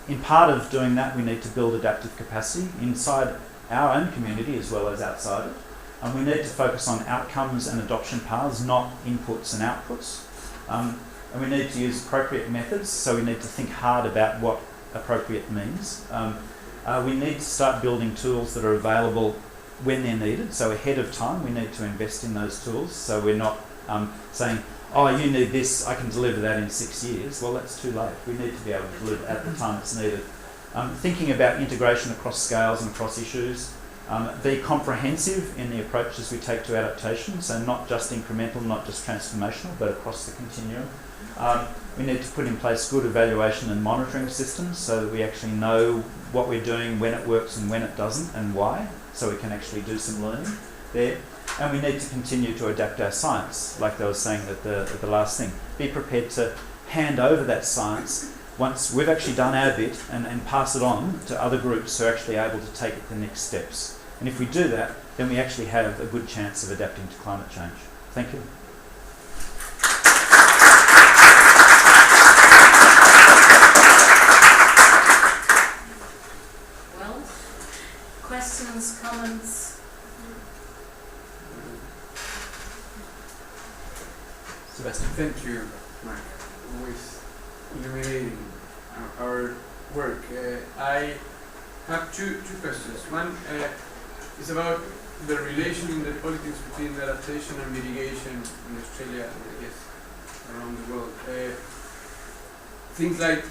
In part of doing that, we need to build adaptive capacity inside our own community as well as outside it. And we need to focus on outcomes and adoption paths, not inputs and outputs. And we need to use appropriate methods, so we need to think hard about what appropriate means. We need to start building tools that are available when they're needed, so ahead of time we need to invest in those tools, so we're not saying, oh, you need this, I can deliver that in 6 years. Well, that's too late. We need to be able to deliver at the time it's needed. Thinking about integration across scales and across issues, be comprehensive in the approaches we take to adaptation, so not just incremental, not just transformational, but across the continuum. We need to put in place good evaluation and monitoring systems so that we actually know what we're doing, when it works and when it doesn't, and why, so we can actually do some learning there. And we need to continue to adapt our science, like I was saying at the last thing. Be prepared to hand over that science once we've actually done our bit and pass it on to other groups who are actually able to take it the next steps. And if we do that, then we actually have a good chance of adapting to climate change. Thank you.
Well, questions, comments?
Sebastian.
Thank you, Mark. Always illuminating our work. I have two questions. One is about the relation in the politics between adaptation and mitigation in Australia and I guess around the world. Things like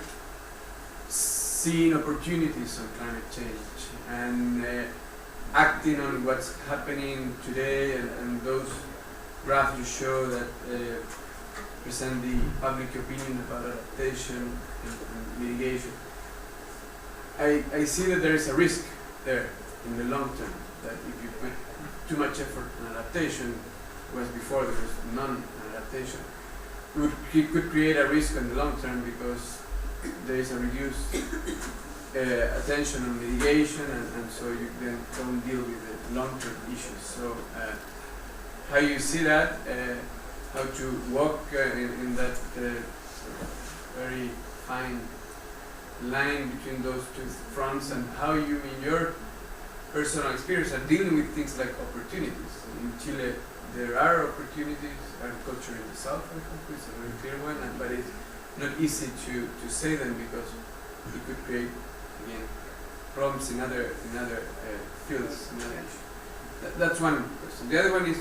seeing opportunities on climate change and acting on what's happening today and those graph you show that present the public opinion about adaptation and mitigation. I see that there is a risk there in the long term, that if you put too much effort on adaptation, whereas before there was none on adaptation, it could create a risk in the long term because there is a reduced attention on mitigation, and so you then don't deal with the long-term issues. So how you see that, how to walk in that very fine line between those two fronts, and how you, in your personal experience, are dealing with things like opportunities. In Chile, there are opportunities. Agriculture in the south, I think, is a very clear one, but it's not easy to say them because it could create, again, problems in other fields, in other issues. That's one question. The other one is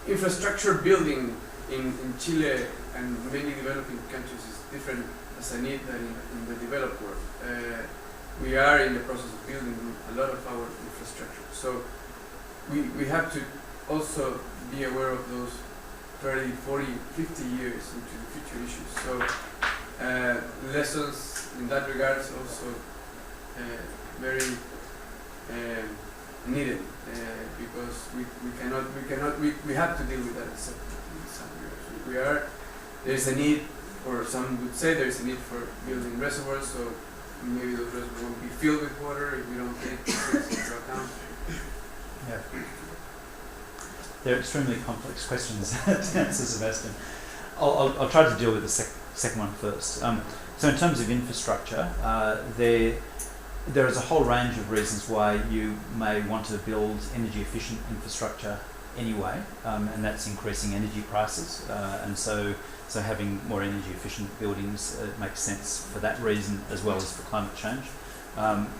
infrastructure building in Chile and many developing countries is different as a need than in the developed world. We are in the process of building a lot of our infrastructure. So we have to also be aware of those 30, 40, 50 years into the future issues. So lessons in that regard is also very needed because we have to deal with that in some years. There's a need, or some would say there's a need for building reservoirs, so maybe those reservoirs won't be filled with water if we don't take this into account.
Yeah. They're extremely complex questions to answer, Sebastian. I'll try to deal with the second one first. So in terms of infrastructure, there is a whole range of reasons why you may want to build energy efficient infrastructure anyway, and that's increasing energy prices, and so having more energy efficient buildings makes sense for that reason as well as for climate change.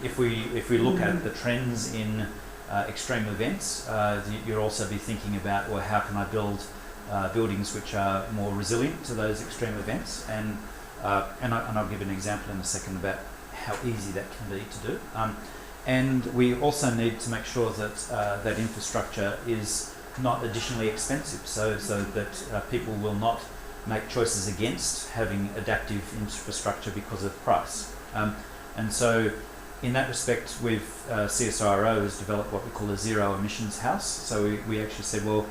If we look at the trends in extreme events, you'll also be thinking about, well, how can I build buildings which are more resilient to those extreme events, and I'll give an example in a second about how easy that can be to do. And we also need to make sure that that infrastructure is not additionally expensive, so that people will not make choices against having adaptive infrastructure because of price. And so in that respect, CSIRO has developed what we call a zero emissions house. So we actually said, well,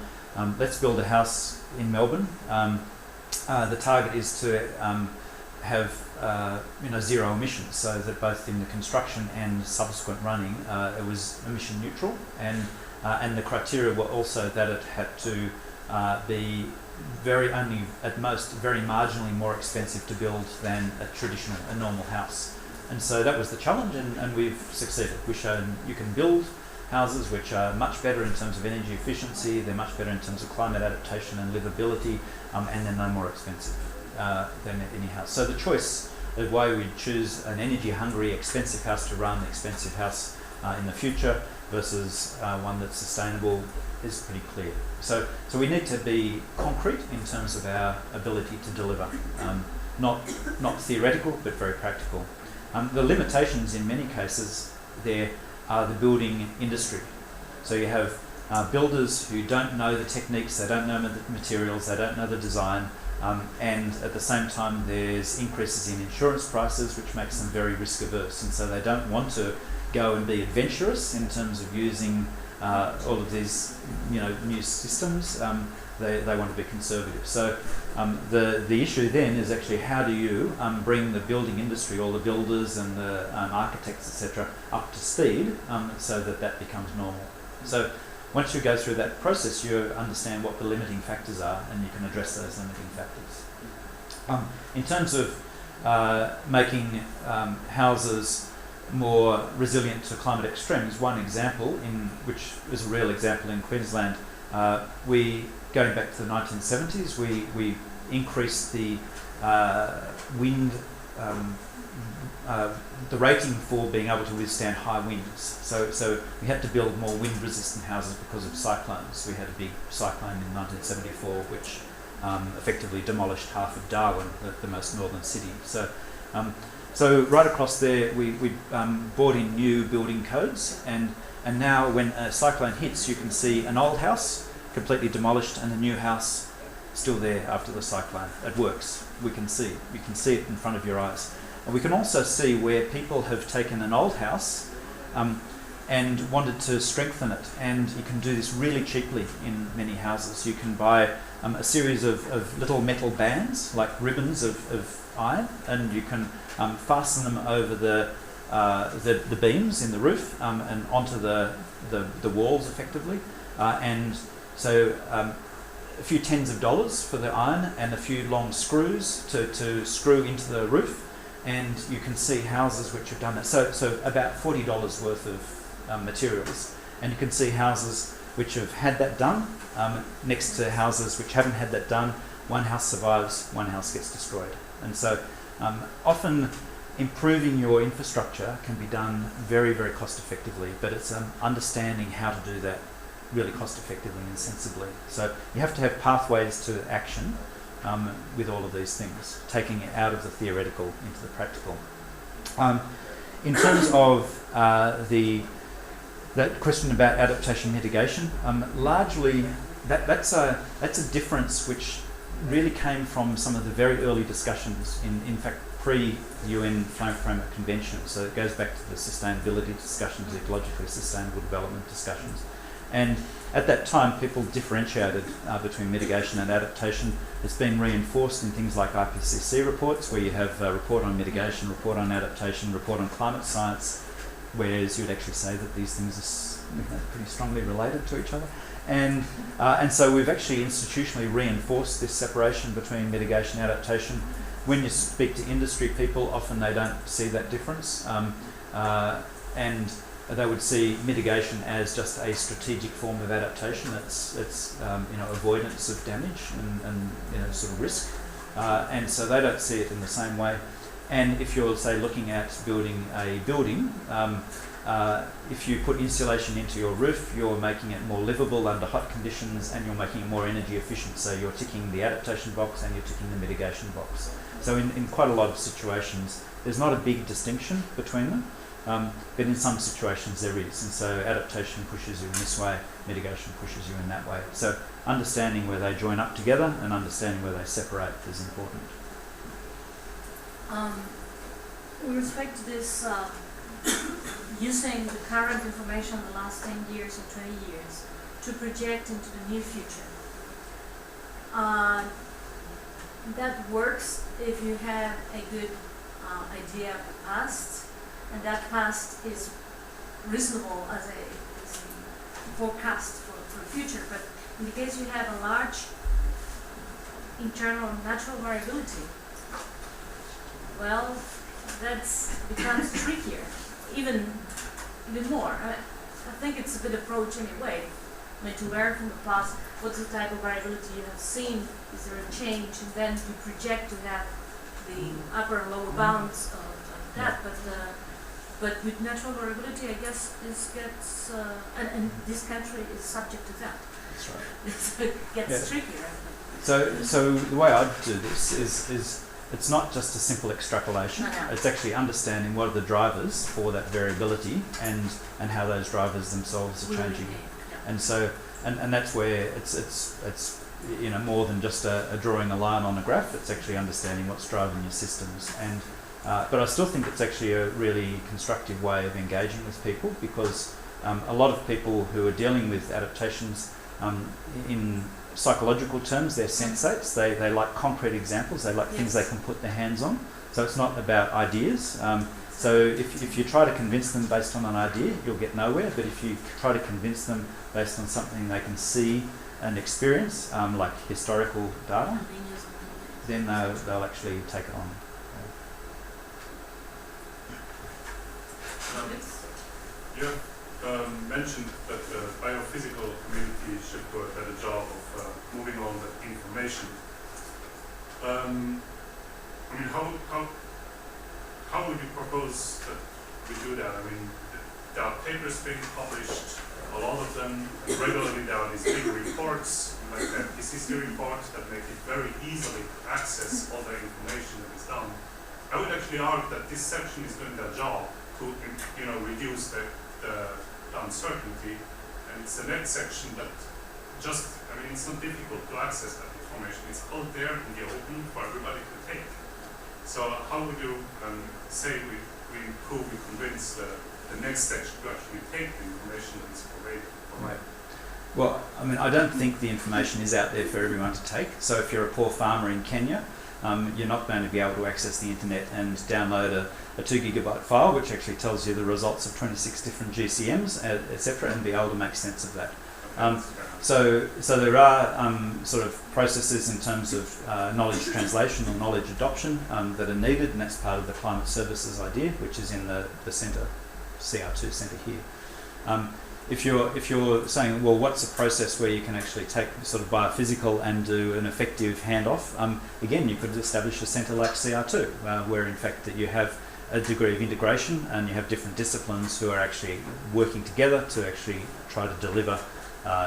let's build a house in Melbourne. The target is to have zero emissions, so that both in the construction and subsequent running it was emission neutral, and the criteria were also that it had to be only at most very marginally more expensive to build than a normal house. And so that was the challenge, and we've succeeded. We've shown you can build houses which are much better in terms of energy efficiency, they're much better in terms of climate adaptation and livability, and they're no more expensive than any house. So the choice of why we choose an energy-hungry, expensive house to run, expensive house in the future versus one that's sustainable is pretty clear. So we need to be concrete in terms of our ability to deliver, not theoretical but very practical. The limitations in many cases there are the building industry. So you have builders who don't know the techniques, they don't know the materials, they don't know the design, and at the same time there's increases in insurance prices which makes them very risk averse, and so they don't want to go and be adventurous in terms of using all of these new systems. They want to be conservative. So the issue then is actually how do you bring the building industry, all the builders and the architects, etc., up to speed so that becomes normal. So once you go through that process, you understand what the limiting factors are, and you can address those limiting factors. In terms of making houses more resilient to climate extremes, one example, which is a real example in Queensland, going back to the 1970s, we increased the wind, the rating for being able to withstand high winds. So we had to build more wind-resistant houses because of cyclones. We had a big cyclone in 1974, which effectively demolished half of Darwin, the most northern city. So right across there, we brought in new building codes, and now when a cyclone hits, you can see an old house completely demolished and a new house still there after the cyclone. It works. We can see. You can see it in front of your eyes. And we can also see where people have taken an old house and wanted to strengthen it. And you can do this really cheaply in many houses. You can buy a series of little metal bands, like ribbons of iron, and you can fasten them over the beams in the roof and onto the walls effectively. And so a few tens of dollars for the iron and a few long screws to screw into the roof. And you can see houses which have done that. So about $40 worth of materials. And you can see houses which have had that done next to houses which haven't had that done. One house survives, one house gets destroyed. And so often improving your infrastructure can be done very, very cost effectively, but it's understanding how to do that really cost effectively and sensibly. So you have to have pathways to action with all of these things, taking it out of the theoretical into the practical. In terms of that question about adaptation mitigation, largely that's a difference which really came from some of the very early discussions in fact pre-UN Framework Convention. So it goes back to the sustainability discussions, ecologically sustainable development discussions. And at that time, people differentiated between mitigation and adaptation. It's been reinforced in things like IPCC reports, where you have a report on mitigation, report on adaptation, report on climate science, whereas you'd actually say that these things are pretty strongly related to each other. And so we've actually institutionally reinforced this separation between mitigation and adaptation. When you speak to industry people, often they don't see that difference. And they would see mitigation as just a strategic form of adaptation. It's avoidance of damage and sort of risk, and so they don't see it in the same way. And if you're, say, looking at building a building, if you put insulation into your roof, you're making it more livable under hot conditions, and you're making it more energy efficient. So you're ticking the adaptation box and you're ticking the mitigation box. So in quite a lot of situations, there's not a big distinction between them. But in some situations there is, and so adaptation pushes you in this way, mitigation pushes you in that way. So understanding where they join up together and understanding where they separate is important.
With respect to this, using the current information the last 10 years or 20 years to project into the near future, that works if you have a good idea of the past, and that past is reasonable as a forecast for the future. But in the case you have a large internal natural variability, well, that becomes trickier, even more. I think it's a good approach anyway. I mean, to learn from the past, what's the type of variability you have seen, is there a change, and then you project to have the upper and lower bounds of that. But with natural variability, I guess this gets, and this country is subject to that.
That's right.
It gets trickier.
So the way I'd do this is it's not just a simple extrapolation.
No.
It's actually understanding what are the drivers for that variability and how those drivers themselves are changing.
Yeah.
And so and that's where it's more than just a drawing a line on a graph. It's actually understanding what's driving your systems. And but I still think it's actually a really constructive way of engaging with people, because a lot of people who are dealing with adaptations in psychological terms, they're sensates. They like concrete examples. They like things they can put their hands on. So it's not about ideas. So if you try to convince them based on an idea, you'll get nowhere. But if you try to convince them based on something they can see and experience, like historical data, then they'll actually take it on.
You mentioned that the biophysical community should do a better job of moving on the information. How would you propose that we do that? I mean, there are papers being published, a lot of them, and regularly there are these big reports, like the IPCC report, that make it very easily to access all the information that is done. I would actually argue that this section is doing their job to reduce the uncertainty, and it's the next section that just I mean, it's not difficult to access that information. It's out there in the open for everybody to take. So how would you say we improve, we convince the next stage to actually take the information that is provided?
Right. Well, I mean, I don't think the information is out there for everyone to take. So if you're a poor farmer in Kenya, you're not going to be able to access the internet and download a 2 gigabyte file, which actually tells you the results of 26 different GCMs, etc., and be able to make sense of that. So there are sort of processes in terms of knowledge translation or knowledge adoption that are needed, and that's part of the climate services idea, which is in the centre, CR2 centre here. If you're saying, well, what's a process where you can actually take sort of biophysical and do an effective handoff? Again, you could establish a centre like CR2, where in fact that you have a degree of integration and you have different disciplines who are actually working together to actually try to deliver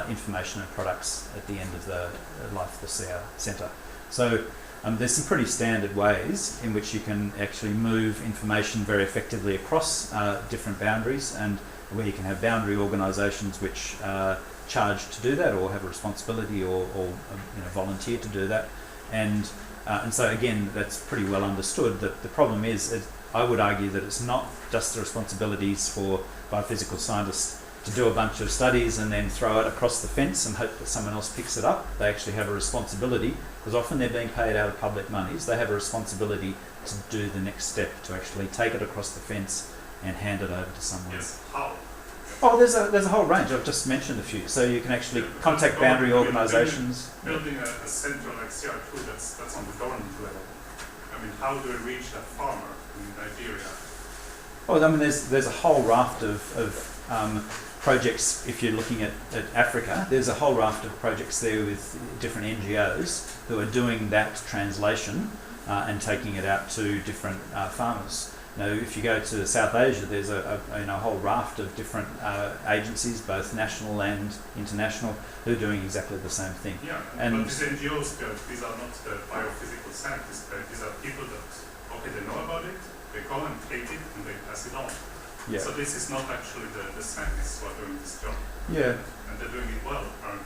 information and products at the end of the life of the CR centre. So there's some pretty standard ways in which you can actually move information very effectively across different boundaries, and where you can have boundary organisations which charge to do that or have a responsibility or volunteer to do that. And so again, that's pretty well understood. That the problem is, I would argue that it's not just the responsibilities for biophysical scientists to do a bunch of studies and then throw it across the fence and hope that someone else picks it up. They actually have a responsibility, because often they're being paid out of public monies. They have a responsibility to do the next step, to actually take it across the fence and hand it over to someone.
Yes, how?
Oh, there's a whole range. I've just mentioned a few. So you can actually contact boundary organisations.
Building a centre like CR2, that's on the government level. I mean, how do we reach that farmer in Nigeria?
Oh, I mean, there's a whole raft of projects. If you're looking at Africa, there's a whole raft of projects there with different NGOs who are doing that translation and taking it out to different farmers. Now, if you go to South Asia, there's a whole raft of different agencies, both national and international, who are doing exactly the same thing.
Yeah,
and
but these NGOs, these are not the biophysical scientists. These are people that, okay, they know about it, they go and take it, and they pass it on.
yeah.
So this is not actually the scientists who are doing this job.
Yeah.
And they're doing it well, apparently.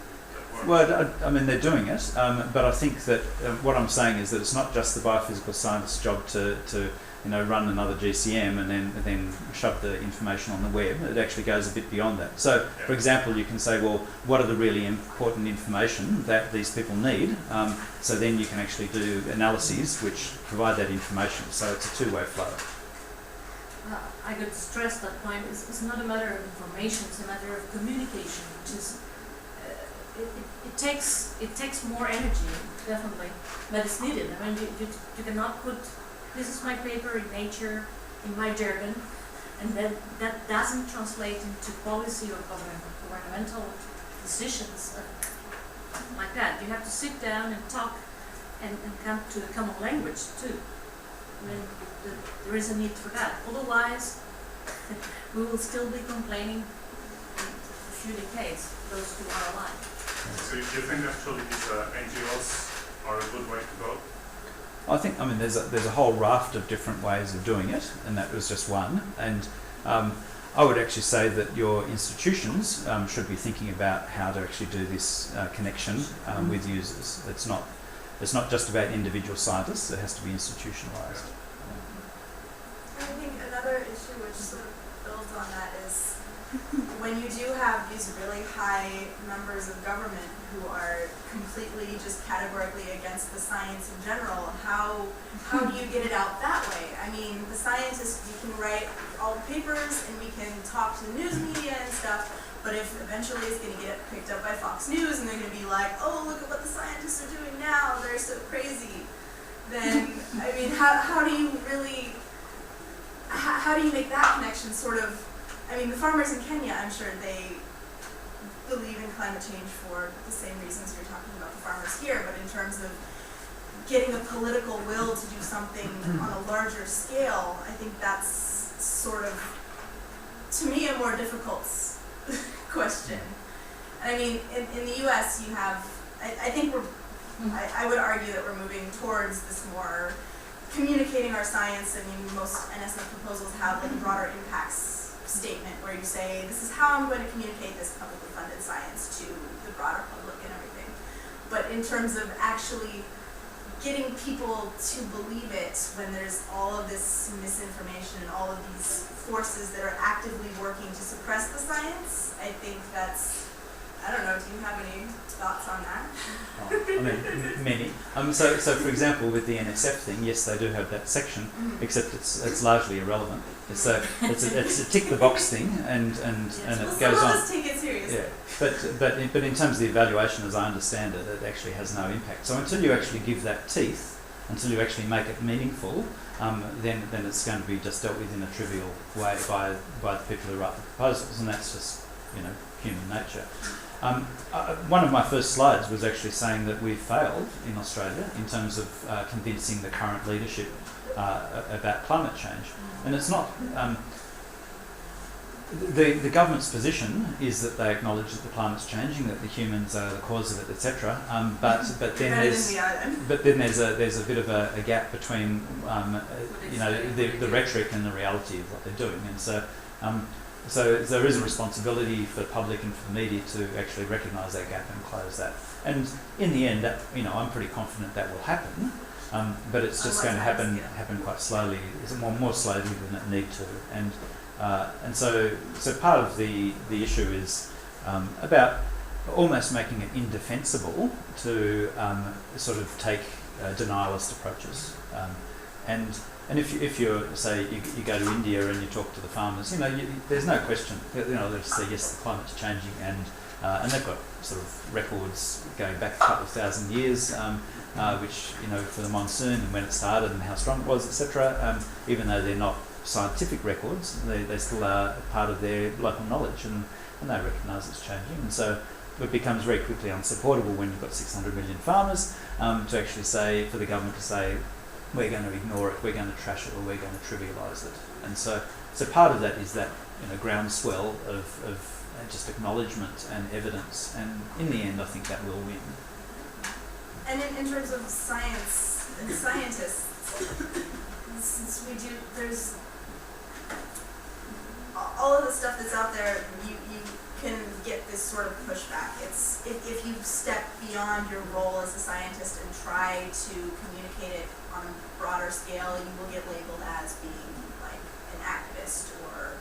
Well, I mean, they're doing it, but I think that what I'm saying is that it's not just the biophysical scientist's job to run another GCM and then shove the information on the web. It actually goes a bit beyond that. So, for example, you can say, well, what are the really important information that these people need? So then you can actually do analyses which provide that information. So it's a two-way flow.
I could stress that point. It's not a matter of information, it's a matter of communication, which is it takes more energy, definitely, but it's needed. I mean, you cannot put, this is my paper in Nature, in my jargon, and then that doesn't translate into policy or governmental decisions like that. You have to sit down and talk and come to a common language too. I mean, there is a need for that. Otherwise, we will still be complaining in a few decades, those who are alive.
So you think actually these NGOs are a good way to go?
I think, there's a whole raft of different ways of doing it, and that was just one. And I would actually say that your institutions should be thinking about how to actually do this connection with users. It's not just about individual scientists, it has to be institutionalized.
I think another issue which sort of builds on that is when you do have these really high members of government who are completely just categorically against the science in general, how do you get it out that way? I mean, the scientists, we can write all the papers and we can talk to the news media and stuff, but if eventually it's going to get picked up by Fox News and they're going to be like, oh, look at what the scientists are doing now, they're so crazy, then, I mean, how do you really, how do you make that connection sort of, I mean, the farmers in Kenya, I'm sure they believe in climate change for the same reasons you're talking about the farmers here, but in terms of getting a political will to do something on a larger scale, I think that's sort of, to me, a more difficult question. And I mean, in the US, you have, I think I would argue that we're moving towards this more communicating our science. I mean, most NSF proposals have like a broader impacts statement where you say, this is how I'm going to communicate this publicly funded science to the broader public and everything. but in terms of actually getting people to believe it when there's all of this misinformation and all of these forces that are actively working to suppress the science, I think that's, I don't know, do you have any thoughts on that?
I mean, many. So for example, with the NSF thing, yes, they do have that section, except it's largely irrelevant. So it's a tick the box thing, and it goes on.
Let's take it seriously.
Yeah, but in terms of the evaluation, as I understand it, it actually has no impact. So until you actually give that teeth, until you actually make it meaningful, then it's going to be just dealt with in a trivial way by the people who write the proposals, and that's just human nature. One of my first slides was actually saying that we've failed in Australia in terms of convincing the current leadership about climate change. And it's not... the government's position is that they acknowledge that the climate's changing, that the humans are the cause of it, etc. But then there's a bit of a gap between the rhetoric and the reality of what they're doing, and so there is a responsibility for the public and for the media to actually recognise that gap and close that. And in the end, that I'm pretty confident that will happen, but it's just going to happen quite slowly, more slowly than it need to. And so part of the issue is about almost making it indefensible to sort of take denialist approaches. And if you say you go to India and you talk to the farmers, there's no question. They'll say yes, the climate's changing, and they've got sort of records going back a couple of thousand years, which for the monsoon and when it started and how strong it was, etc. Even though they're not scientific records, they still are part of their local knowledge, and they recognise it's changing. And so it becomes very quickly unsupportable when you've got 600 million farmers to actually say, for the government to say, we're going to ignore it, we're going to trash it, or we're going to trivialise it. And so part of that is that groundswell of just acknowledgement and evidence, and in the end I think that will win.
And in terms of science and scientists, since there's all of the stuff that's out there, you can get this sort of pushback. It's if you step beyond your role as a scientist and try to communicate it on a broader scale, you will get labeled as being like an activist, or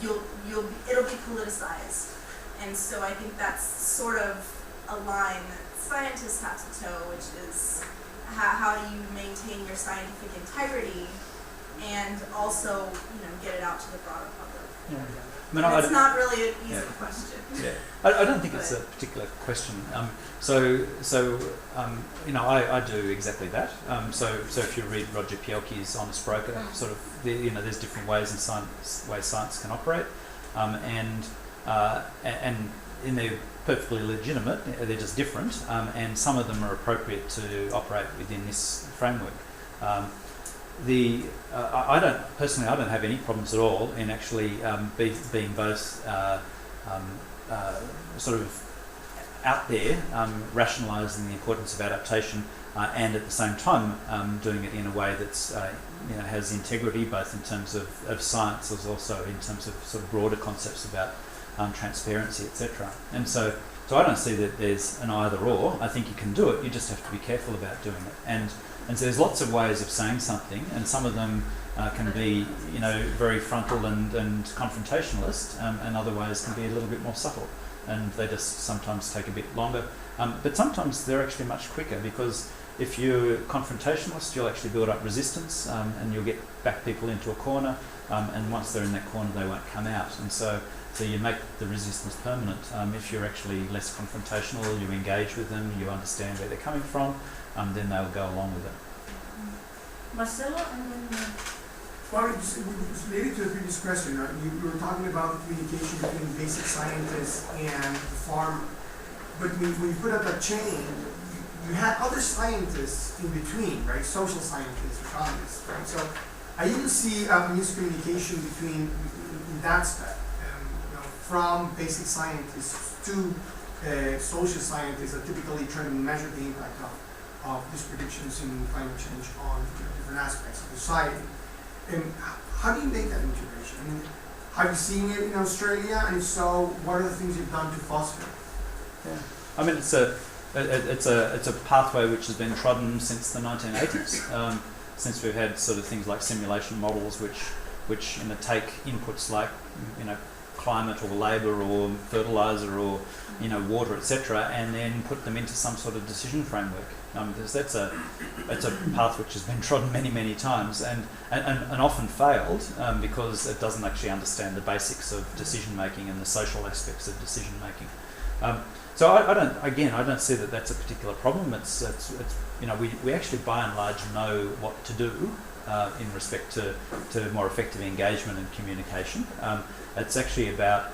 it'll be politicized. And so I think that's sort of a line that scientists have to toe, which is how do you maintain your scientific integrity and also get it out to the broader public.
Yeah.
It's not really an easy question.
Yeah, I don't think it's a particular question. I do exactly that. So if you read Roger Pielke's Honest Broker, sort of there's different ways science can operate, and they're perfectly legitimate. They're just different, and some of them are appropriate to operate within this framework. I don't have any problems at all in actually being both sort of out there, rationalising the importance of adaptation, and at the same time doing it in a way that's has integrity, both in terms of science as also in terms of sort of broader concepts about transparency, etc. And so I don't see that there's an either or. I think you can do it. You just have to be careful about doing it. And so there's lots of ways of saying something, and some of them can be, very frontal and confrontationalist, and other ways can be a little bit more subtle, and they just sometimes take a bit longer. But sometimes they're actually much quicker, because if you're confrontationalist, you'll actually build up resistance, and you'll get back people into a corner, and once they're in that corner, they won't come out. And so you make the resistance permanent. If you're actually less confrontational, you engage with them, you understand where they're coming from, then they'll go along with it.
Marcelo, and then...
Well, it's related to the previous question. You were talking about the communication between basic scientists and the farmer. But when you put up that chain, you had other scientists in between, right? Social scientists, economists, right? So I even see miscommunication between in that step, from basic scientists to social scientists that typically try to measure the impact of these predictions in climate change on different aspects of society. And how do you make that integration? I mean, have you seen it in Australia? And if so, what are the things you've done to foster it?
Yeah, I mean, it's it's a pathway which has been trodden since the 1980s, since we've had sort of things like simulation models which take inputs like climate or labour or fertiliser or water, etc., and then put them into some sort of decision framework. Because that's a path which has been trodden many times and often failed because it doesn't actually understand the basics of decision making and the social aspects of decision making. So I don't see that that's a particular problem. It's we actually by and large know what to do in respect to more effective engagement and communication. It's actually about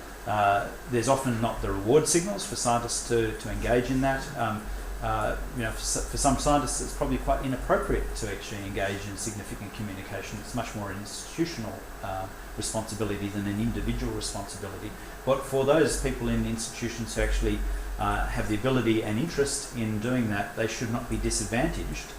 there's often not the reward signals for scientists to engage in that. For some scientists, it's probably quite inappropriate to actually engage in significant communication. It's much more an institutional responsibility than an individual responsibility. But for those people in institutions who actually have the ability and interest in doing that, they should not be disadvantaged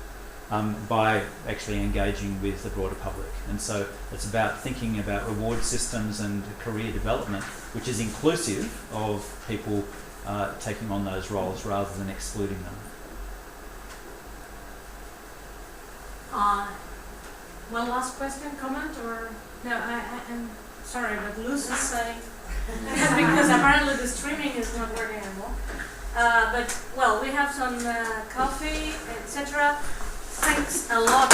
by actually engaging with the broader public. And so it's about thinking about reward systems and career development, which is inclusive of people taking on those roles rather than excluding them.
One last question, comment, or no? I'm sorry, but Luz is saying because apparently the streaming is not working anymore. But well, we have some coffee, etc. Thanks a lot